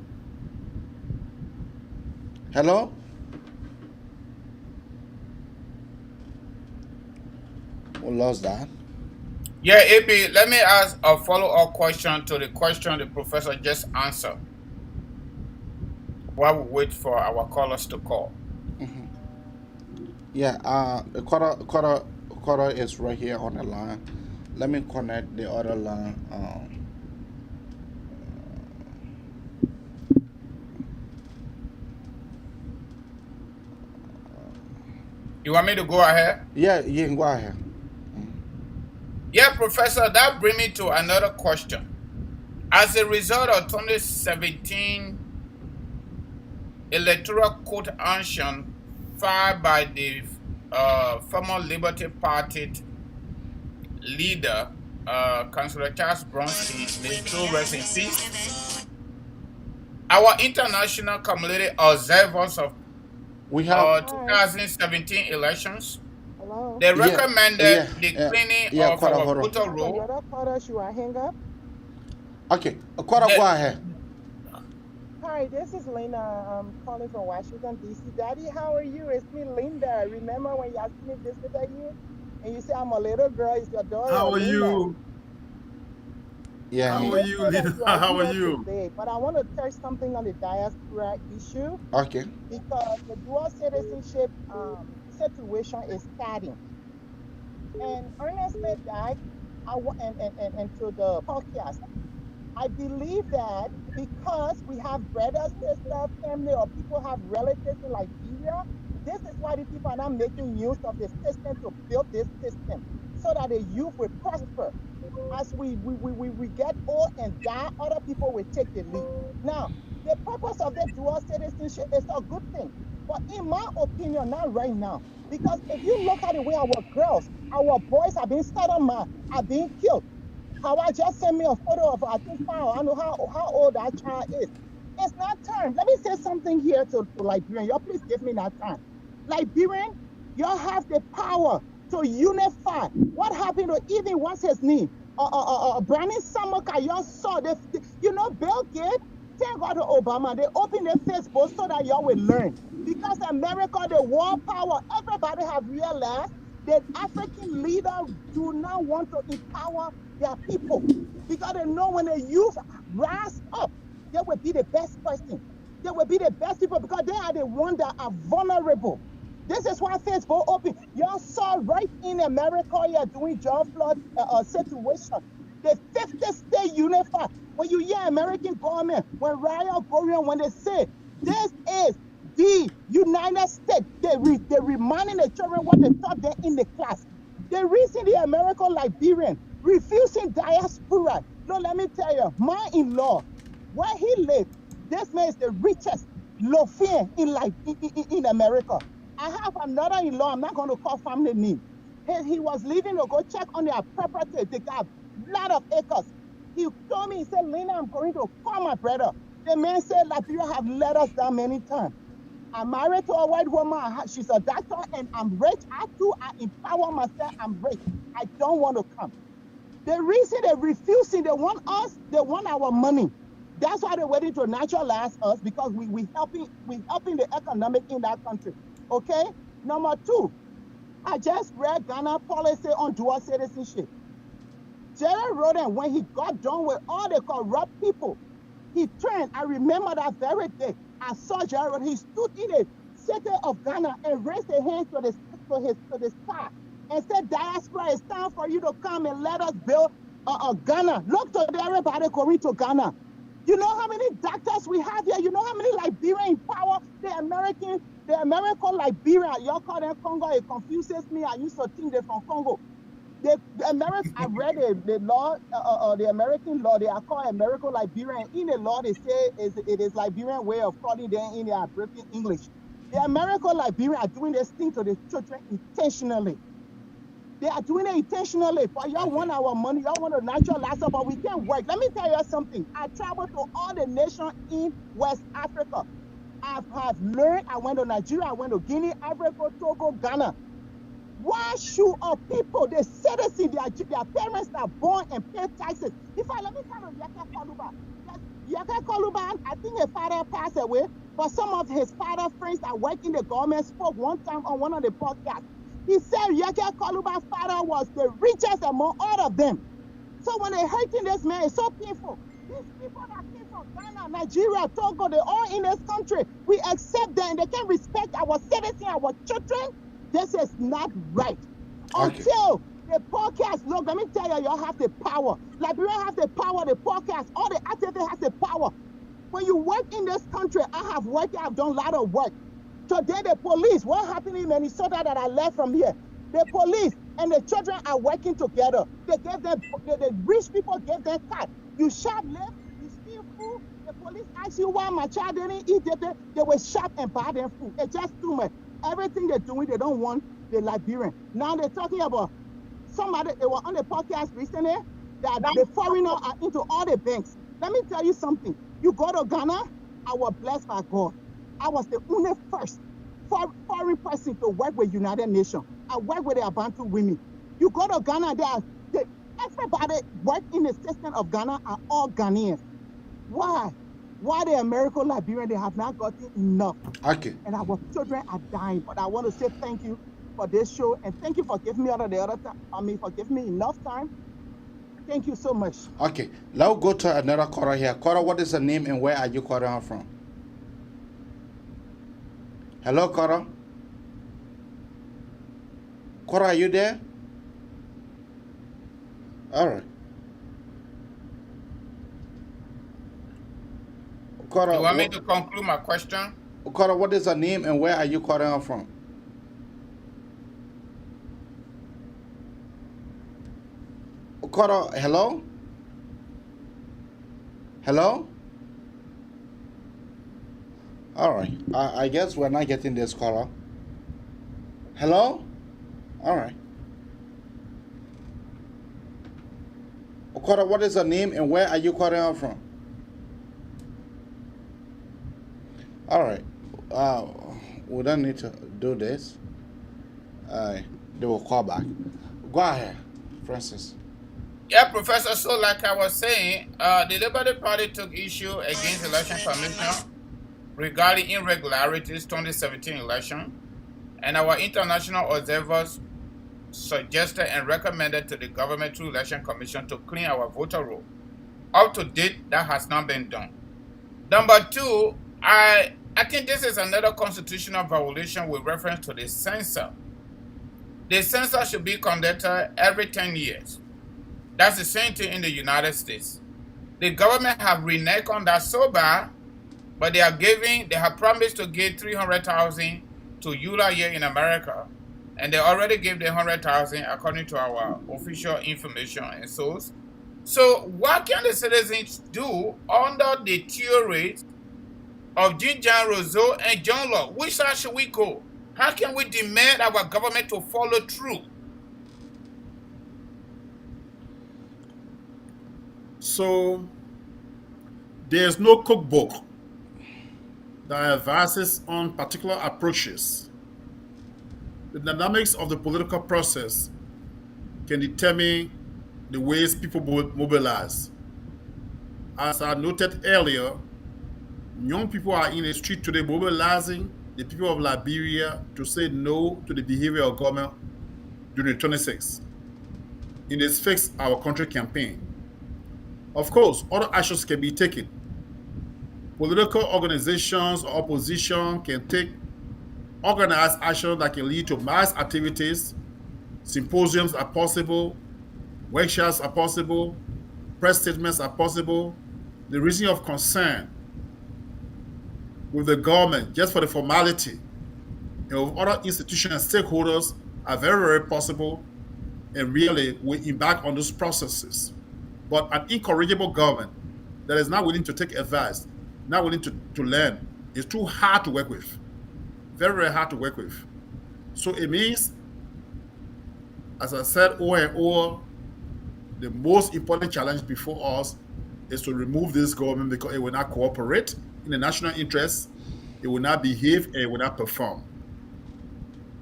Hello? We lost that. Yeah, AB, let me ask a follow-up question to the question the professor just answered while we wait for our callers to call. Mm-hmm. Yeah, the caller is right here on the line. Let me connect the other line. You want me to go ahead? Yeah, you can go ahead. Yeah, Professor, that brings me to another question. As a result of 2017 electoral court action filed by the former Liberty Party leader, Councillor Charles Bronski, may his soul rest in peace. Our international community observers of 2017 elections, they recommended the cleaning of our voter roll. Okay, Aquara, go ahead. Hi, this is Lena. I'm calling from Washington, D.C. Daddy, how are you? It's me, Linda. Remember when you asked me to visit you? And you said, I'm a little girl. It's your daughter, How are Linda. you? Yeah. How are you, Linda? How are you? Today, but I want to touch something on the diaspora issue. Okay. Because the dual citizenship situation is starting. And honestly, Dad, and to the podcast, I believe that because we have brothers, sisters, family, or people have relatives in Liberia, this is why the people are not making use of the system to build this system so that the youth will prosper. As we get old and die, other people will take the lead. Now, the purpose of the dual citizenship is a good thing. But in my opinion, not right now. Because if you look at the way our girls, our boys are being sodomized, are being killed. Hawa just sent me a photo of, I think, I don't know how old that child is. It's not time. Let me say something here to Liberian. Y'all please give me that time. Liberian, y'all have the power to unify. What happened to even what's his name? Brandon Samoka, y'all saw this. Bill Gates, thank God to Obama, they opened their Facebook so that y'all will learn. Because America, the world power, everybody have realized that African leaders do not want to empower their people. Because they know when the youth rise up, they will be the best person. They will be the best people because they are the ones that are vulnerable. This is why Facebook open. Y'all saw right in America, you're doing John Floyd situation. The 50 state unified. When you hear American government, when riot going on, when they say this is the United States, they reminding the children what they taught them in the class. The reason the American Liberian refusing diaspora. No, let me tell you, my in-law, where he lives, this man is the richest lofian in America. I have another in-law, I'm not going to call family name. He was leaving to go check on their property. They got a lot of acres. He told me, he said, Lena, I'm going to call my brother. The man said, Liberia have let us down many times. I'm married to a white woman. She's a doctor, and I'm rich. I empower myself. I'm rich. I don't want to come. The reason they're refusing, they want us, they want our money. That's why they're waiting to naturalize us, because we helping the economic in that country. Okay? Number two, I just read Ghana policy on dual citizenship. Gerald Roden, when he got done with all the corrupt people, he turned. I remember that very day. I saw Gerald. He stood in the center of Ghana and raised his hand to the sky and said, diaspora, it's time for you to come and let us build Ghana. Look to everybody going to Ghana. You know how many doctors we have here? You know how many Liberian in power? The American Liberia. Y'all call them Congo. It confuses me. I used to think they're from Congo. The American, I read the law, the American law. They are called American Liberian. In the law, they say it is Liberian way of calling them in their broken English. The American Liberian are doing this thing to the children intentionally. They are doing it intentionally. But y'all want our money. Y'all want to naturalize us, but we can't work. Let me tell you something. I traveled to all the nations in West Africa. I have learned. I went to Nigeria. I went to Guinea, Ivory Coast, Togo, Ghana. Why should people, the citizens, their parents are born and pay taxes? In fact, let me tell you, Yaka Koluba. Yaka Koluba, I think his father passed away, but some of his father friends that work in the government spoke one time on one of the podcasts. He said Yaka Koluba's father was the richest among all of them. So when they're hurting this man, it's so painful. These people that came from Ghana, Nigeria, Togo, they're all in this country. We accept them. They can't respect our citizens, our children. This is not right. Okay. Until the podcast, look, let me tell you, y'all have the power. Liberia has the power, the podcast, all the activities has the power. When you work in this country, I have worked, I've done a lot of work. Today, the police, what happened in Minnesota that I left from here? The police and the children are working together. They gave them, the rich people gave them cars. You shoplift, the police ask you why my child didn't eat it, they will shop and buy them food. It's just too much. Everything they're doing, they don't want the Liberian. Now they're talking about somebody, they were on the podcast recently, that the foreigners are into all the banks. Let me tell you something. You go to Ghana, I was blessed by God. I was the only first foreign person to work with United Nations. I work with the Abantu women. You go to Ghana, everybody work in the system of Ghana are all Ghanaians. Why? Why the American Liberian, they have not gotten enough. Okay. And our children are dying. But I want to say thank you for this show. And thank you for giving me for giving me enough time. Thank you so much. Okay. Let's go to another caller here. Caller, what is the name and where are you calling from? Hello, Cora. Cora, are you there? All right. Cora, you want me to conclude my question? Cora, what is the name and where are you calling from? Cora, hello? Hello? All right. I guess we're not getting this caller. Hello? All right. Okora, what is the name and where are you calling out from? All right. We don't need to do this. They will call back. Go ahead, Francis. Yeah, Professor. So, like I was saying, the Liberty Party took issue against the Election Commission regarding irregularities 2017 election, and our international observers suggested and recommended to the government through Election Commission to clean our voter roll. Up to date, that has not been done. Number two, I think this is another constitutional violation with reference to the census. The census should be conducted every 10 years. That's the same thing in the United States. The government have reneged on that so bad, but they have promised to give 300,000 to Eula here in America, and they already gave the 100,000 according to our official information and source. So what can the citizens do under the theories of Jean Rousseau and John Locke? Which side should we go? How can we demand our government to follow through? So there's no cookbook that advises on particular approaches. The dynamics of the political process can determine the ways people mobilize. As I noted earlier, young people are in the street today mobilizing the people of Liberia to say no to the behavior of government during the 26th in this Fix Our Country campaign. Of course, other actions can be taken. Political organizations or opposition can take organized action that can lead to mass activities. Symposiums are possible, workshops are possible, press statements are possible. The reason of concern with the government, just for the formality, and with other institutions and stakeholders are very, very possible, and really we embark on those processes. But an incorrigible government that is not willing to take advice, not willing to learn, is too hard to work with. Very, very hard to work with. So it means, as I said over and over, the most important challenge before us is to remove this government because it will not cooperate in the national interest, it will not behave, and it will not perform.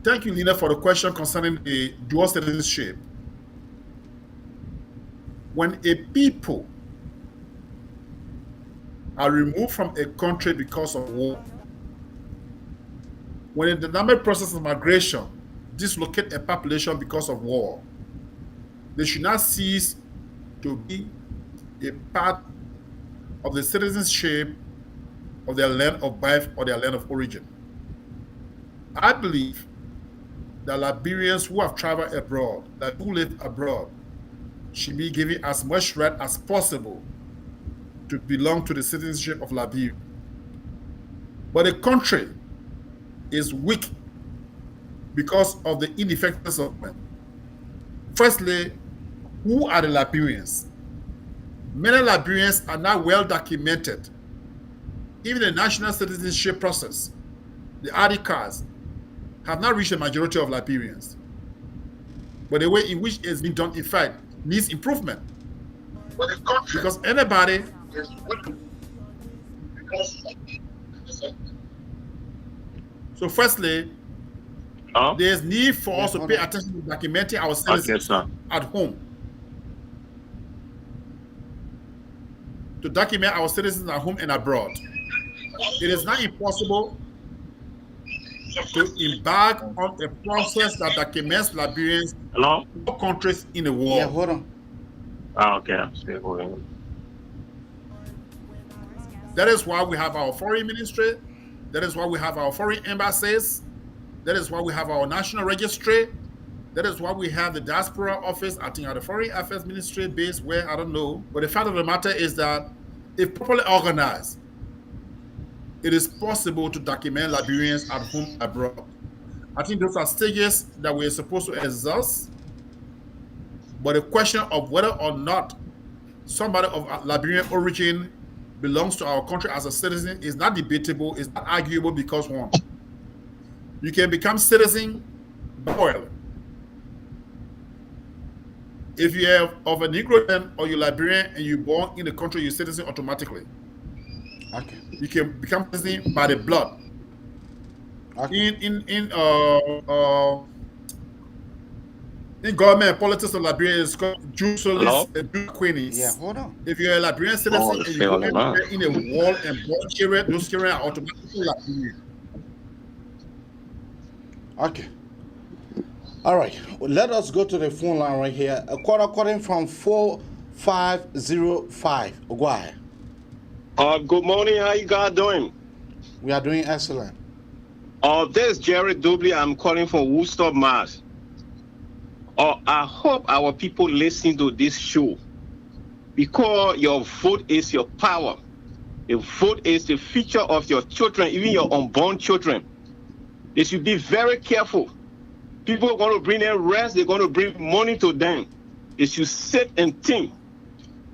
Thank you, Lina, for the question concerning the dual citizenship. When a people are removed from a country because of war, when in the dynamic process of migration dislocate a population because of war, they should not cease to be a part of the citizenship of their land of birth or their land of origin. I believe that Liberians who have traveled abroad, that who live abroad, should be given as much right as possible to belong to the citizenship of Liberia. But the country is weak because of the ineffectiveness of men. Firstly, who are the Liberians? Many Liberians are not well documented even the national citizenship process, the ID cards, have not reached the majority of Liberians. But the way in which it's been done, in fact, needs improvement. Because anybody so firstly, there's need for us to pay attention to documenting our citizens at home. To document our citizens at home and abroad. It is not impossible to embark on a process that documents Liberians in all countries in the world. Yeah, hold on. Okay, I'm still holding. That is why we have our foreign ministry. That is why we have our foreign embassies. That is why we have our national registry. That is why we have the diaspora office, I think, at the Foreign Affairs Ministry based where, I don't know. But the fact of the matter is that if properly organized, it is possible to document Liberians at home and abroad. I think those are stages that we're supposed to exhaust. But the question of whether or not somebody of Liberian origin belongs to our country as a citizen is not debatable, it's not arguable because one, you can become citizen by oil. If you are of a Negro then or you're Liberian and you're born in the country, you're citizen automatically. Okay. You can become citizen by the blood. Okay. In government politics of Liberia is called Jusolis and Juquenis. Yeah, hold on. If you're a Liberian citizen and you go in a wall and born area, those areas are automatically Liberian. Okay. All right. Well, let us go to the phone line right here. A quarter calling from 4505. Go ahead. Good morning. How you guys doing? We are doing excellent. This is Jerry Dubley. I'm calling from Worcester, Mass. I hope our people listen to this show because your vote is your power. Your vote is the future of your children, even your unborn children. They should be very careful. People are going to bring them rest. They're going to bring money to them. They should sit and think.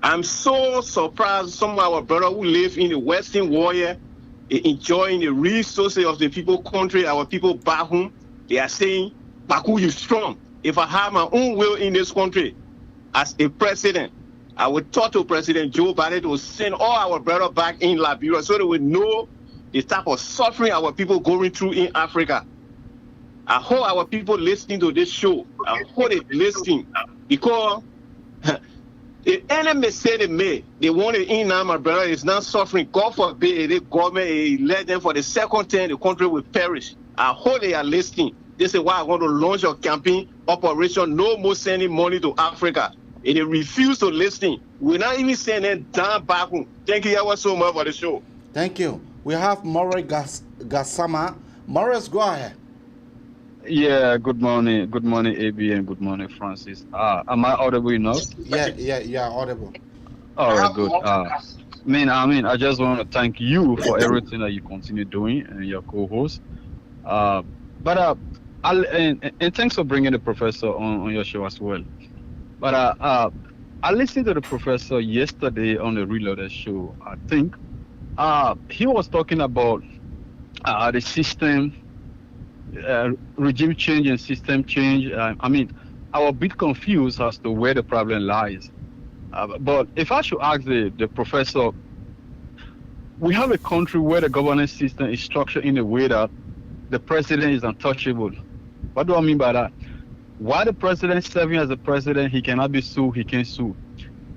I'm so surprised some of our brothers who live in the Western world here, enjoying the resources of the people country, our people back home. They are saying, Baku, you strong. If I have my own will in this country as a president, I would talk to President Joe Biden to send all our brothers back in Liberia so they would know the type of suffering our people going through in Africa. I hope our people listening to this show, I hope they listening because the enemy said they may. They want to in now, my brother is not suffering. God forbid the government let them for the second time the country will perish. I hope they are listening. This is why I want to launch a campaign operation, no more sending money to Africa. And they refuse to listen. We're not even sending them down back home. Thank you ever so much for the show. Thank you. We have Morris Gassama. Morris, go ahead. Yeah, good morning. Good morning, AB, and good morning, Francis. Am I audible enough? Yeah, audible. All right, good. I mean, I just want to thank you for everything that you continue doing and your co-host. And thanks for bringing the professor on your show as well. But I listened to the professor yesterday on the Reloaded show. I think he was talking about the system, regime change and system change. I mean, I was a bit confused as to where the problem lies. But if I should ask the professor, we have a country where the governance system is structured in a way that the president is untouchable. What do I mean by that? While the president is serving as a president, he cannot be sued, he can't sue.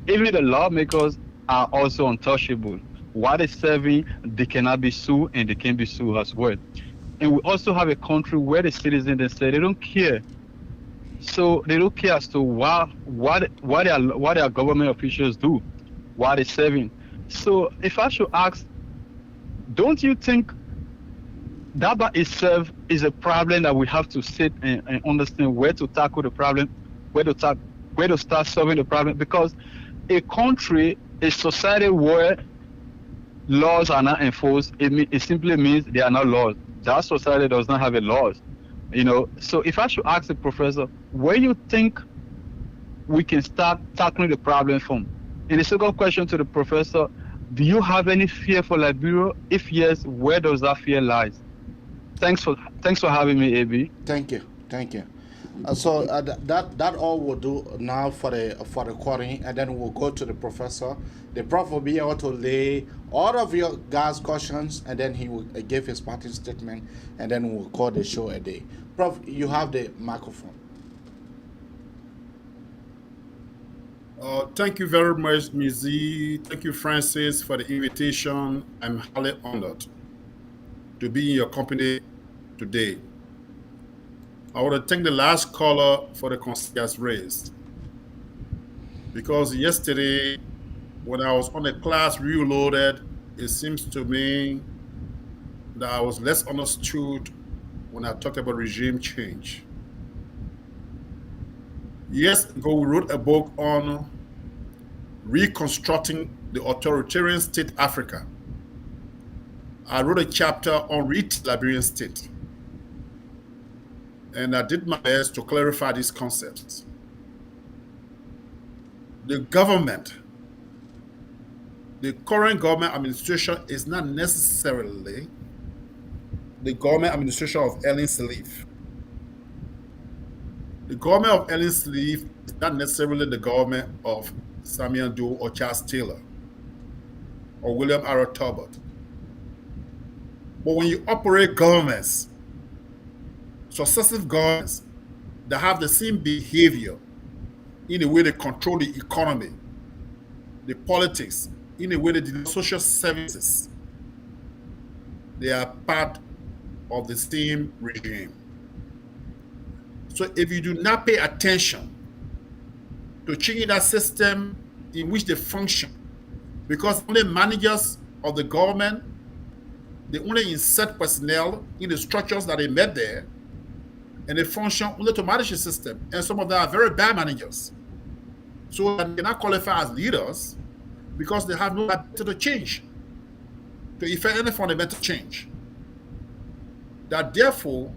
Even the lawmakers are also untouchable. While they're serving, they cannot be sued and they can be sued as well. And we also have a country where the citizens, they say they don't care. So they don't care as to what their government officials do while they're serving. So if I should ask, don't you think that by itself is a problem that we have to sit and understand where to tackle the problem, where to start solving the problem? Because a country, a society where laws are not enforced, it simply means they are not laws. That society does not have a laws, So if I should ask the professor, where you think we can start tackling the problem from? And the second question to the professor, do you have any fear for Liberia? If yes, where does that fear lie? Thanks for having me, AB. Thank you. So that all we'll do now for the recording, and then we'll go to the professor. The prof will be able to lay all of your guys' questions, and then he will give his parting statement, and then we'll call the show a day. Prof, you have the microphone. Thank you very much, Mizi. Thank you, Francis, for the invitation. I'm highly honored to be in your company today. I want to thank the last caller for the concerns raised. Because yesterday, when I was on the class reloaded, it seems to me that I was less understood when I talked about regime change. Years ago, we wrote a book on reconstructing the authoritarian state Africa. I wrote a chapter on Liberian state. And I did my best to clarify these concepts. The government, the current government administration is not necessarily the government administration of Ellen Sirleaf. The government of Ellen Sirleaf is not necessarily the government of Samuel Doe or Charles Taylor or William R. Talbot. But when you operate governments, successive governments that have the same behavior in the way they control the economy, the politics, in the way they deliver social services, they are part of the same regime. So if you do not pay attention to changing that system in which they function, because only managers of the government, they only insert personnel in the structures that they met there, and they function only to manage the system. And some of them are very bad managers. So they cannot qualify as leaders because they have no ability to change, to effect any fundamental change. That therefore,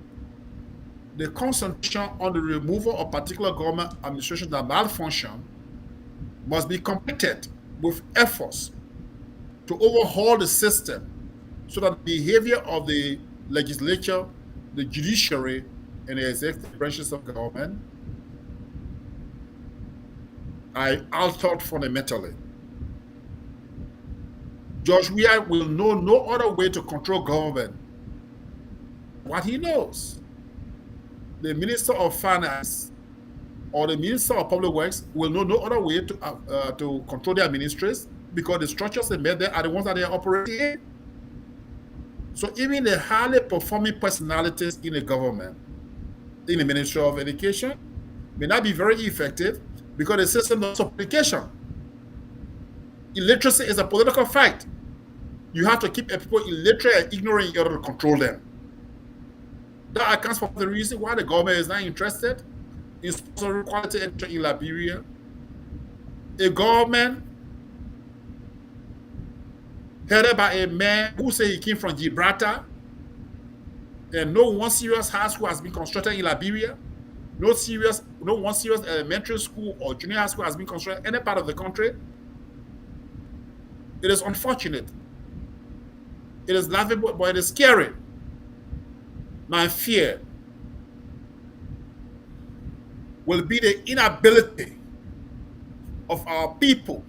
the concentration on the removal of particular government administrations that malfunction must be completed with efforts to overhaul the system so that the behavior of the legislature, the judiciary, and the executive branches of government are altered fundamentally. George Weah will know no other way to control government what he knows. The Minister of Finance or the Minister of Public Works will know no other way to control the administrators because the structures they made there are the ones that they are operating in. So even the highly performing personalities in the government, in the Ministry of Education, may not be very effective because the system does application. Illiteracy is a political fight. You have to keep people illiterate and ignorant in order to control them. That accounts for the reason why the government is not interested in sponsoring quality education in Liberia. A government headed by a man who said he came from Gibraltar, and no one serious high school has been constructed in Liberia. No one serious elementary school or junior high school has been constructed in any part of the country. It is unfortunate. It is laughable, but it is scary. My fear will be the inability of our people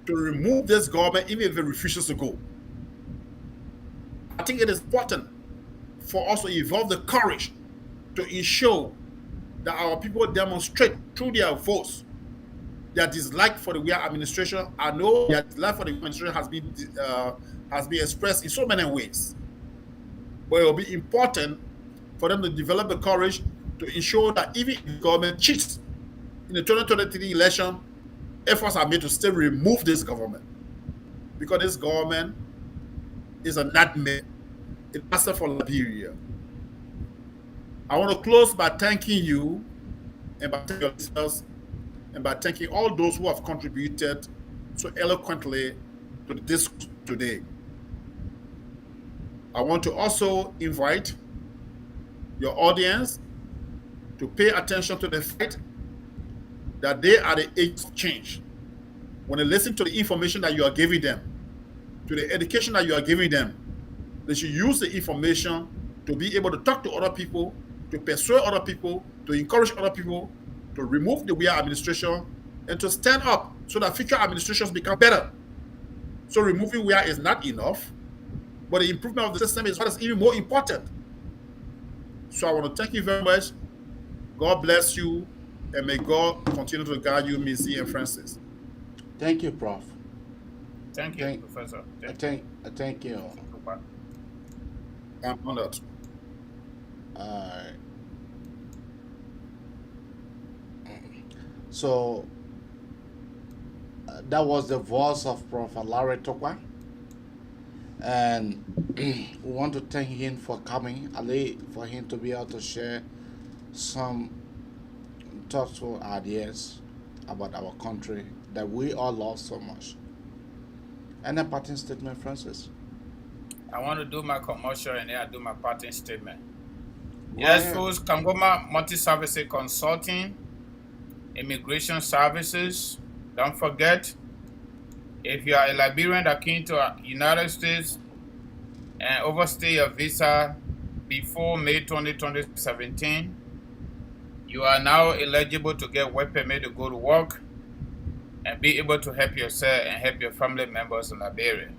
to remove this government even if it refuses to go. I think it is important for us to evolve the courage to ensure that our people demonstrate through their votes their dislike for the Weah administration. I know their dislike for the administration has been expressed in so many ways. But it will be important for them to develop the courage to ensure that even if the government cheats in the 2023 election, efforts are made to still remove this government. Because this government is a nightmare. It's master for Liberia. I want to close by thanking you and by thanking your listeners and by thanking all those who have contributed so eloquently to this today. I want to also invite your audience to pay attention to the fact that they are the age of change. when they listen to the information that you are giving them, to the education that you are giving them, they should use the information to be able to talk to other people, to persuade other people, to encourage other people, to remove the weird administration, and to stand up so that future administrations become better. So removing weird is not enough, but the improvement of the system is what is even more important. So I want to thank you very much. God bless you, and may God continue to guide you, Missy and Francis. Thank you, Prof. Thank you, Professor. Thank you. I'm honored. So that was the voice of Prof. Larry Tokwa, and we want to thank him for coming, for him to be able to share some thoughtful ideas about our country that we all love so much. And a parting statement, Francis? I want to do my commercial and then I do my parting statement. Yes, folks, Kangoma Multi-Services Consulting, Immigration Services. Don't forget, if you are a Liberian that came to the United States and overstay your visa before May 2017, you are now eligible to get work permit to go to work and be able to help yourself and help your family members in Liberia.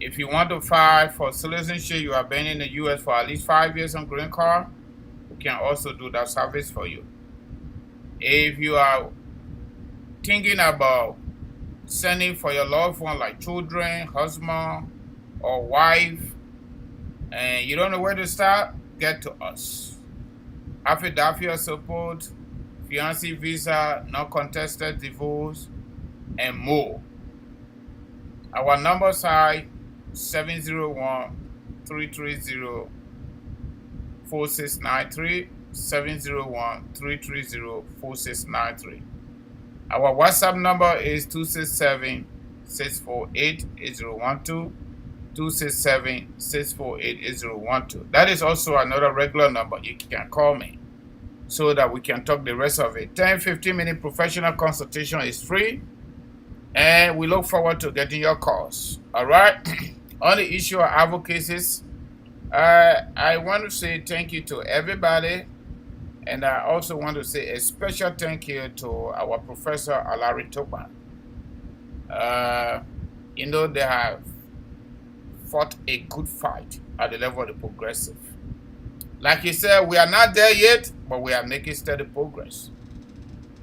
If you want to file for citizenship, you have been in the U.S. for at least 5 years on green card, we can also do that service for you. If you are thinking about sending for your loved one like children, husband, or wife, and you don't know where to start, get to us. Affidavit of support, fiancé visa, non-contested divorce, and more. Our numbers are 701-330-4693, 701-330-4693. Our WhatsApp number is 267-648-8012, 267-648-8012. That is also another regular number. You can call me so that we can talk the rest of it. 10-15 minute professional consultation is free, and we look forward to getting your calls. All right. On the issue of advocacies, I want to say thank you to everybody, and I also want to say a special thank you to our Professor Larry Tokwa. You know, they have fought a good fight at the level of the progressive. Like he said, we are not there yet, but we are making steady progress.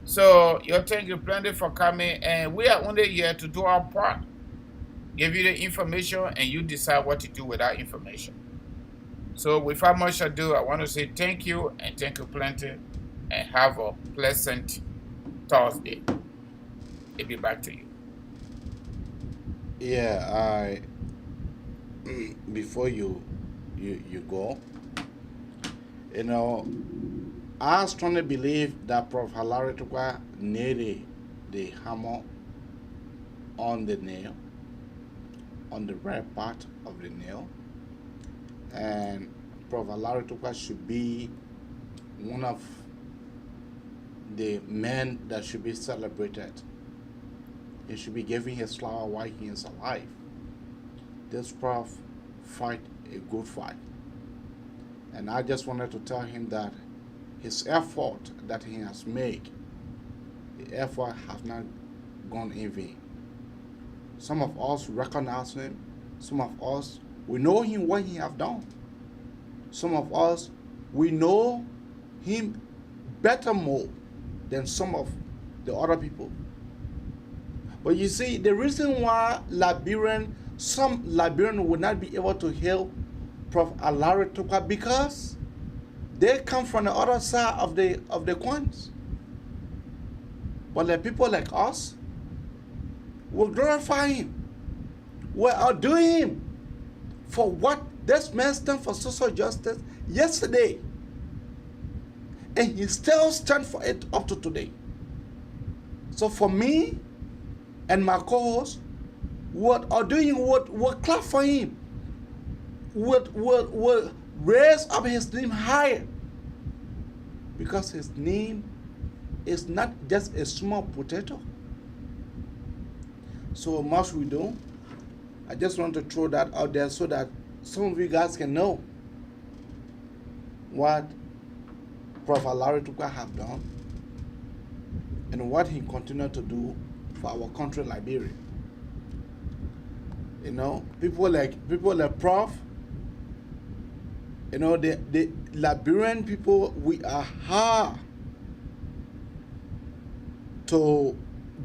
So, thank you plenty for coming, and we are only here to do our part. Give you the information, and you decide what to do with that information. So, without much ado, I want to say thank you, and thank you plenty, and have a pleasant Thursday. I'll be back to you. Yeah, before you go, I strongly believe that Prof. Larry Tokwa nailed the hammer on the nail, on the right part of the nail, and Prof. Larry Tokwa should be one of the men that should be celebrated. He should be giving his flower while he is alive. This Prof fight a good fight. And I just wanted to tell him that his effort that he has made, the effort has not gone in vain. Some of us recognize him. Some of us, we know him what he has done. Some of us, we know him better more than some of the other people. But you see, the reason why some Liberian will not be able to help Prof. Larry Tokwa, because they come from the other side of the coins. But the people like us will glorify him, will outdo him for what this man stand for social justice yesterday. And he still stand for it up to today. So for me and my co-host, what are doing would clap for him, would raise up his name higher, because his name is not just a small potato. So much we do. I just want to throw that out there so that some of you guys can know what Prof. Larry Tuka have done and what he continued to do for our country, Liberia. You know, people like Prof. You know, the Liberian people, we are hard to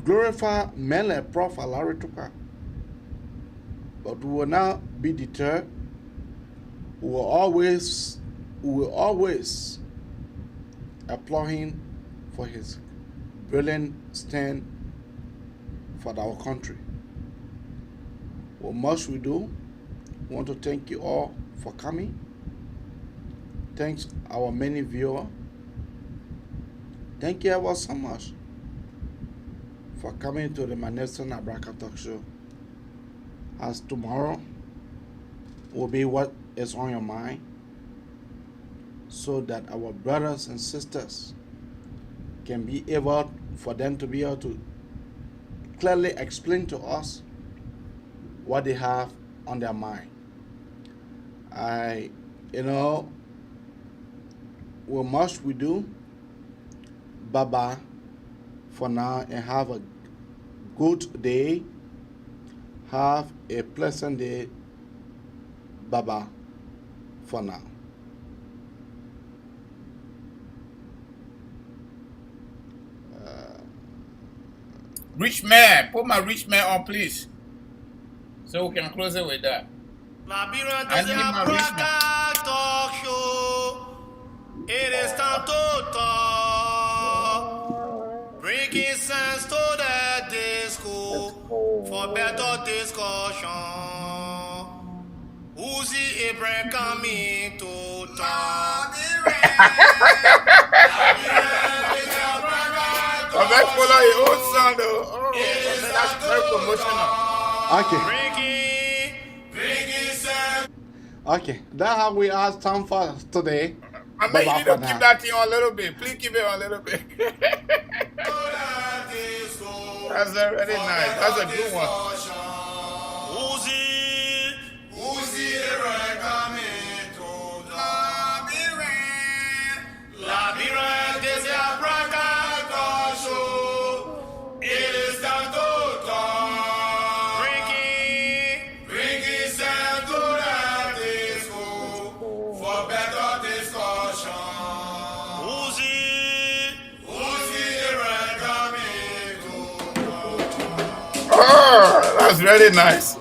glorify men like Prof. Larry Tuka. But we will not be deterred. We will always applaud him for his brilliant stand for our country. What must we do? We want to thank you all for coming. Thanks our many viewers. Thank you ever so much for coming to the Maneston Abraka Talk Show. As tomorrow will be what is on your mind, so that our brothers and sisters can be able, for them to be able to clearly explain to us what they have on their mind. What must we do? Bye-bye for now, and have a good day. Have a pleasant day. Bye-bye for now. Rich man, put my rich man on, please, so we can close it with that. I need my rich man. Talk show. It is time to talk. Bringing sense to the disco for better discussion. Uzi Abraham coming to talk. I'm back for your own sound though. Oh, that's very promotional. Okay, that's how we ask time for today. I mean, you need to keep that thing on a little bit. Please keep it on a little bit. That's very nice. That's a good one. Uzi coming to Labirant is a Abraka Talk Show. It is time to talk. Bringing sense to the disco for better discussion. Uzi coming to Oh, that's really nice.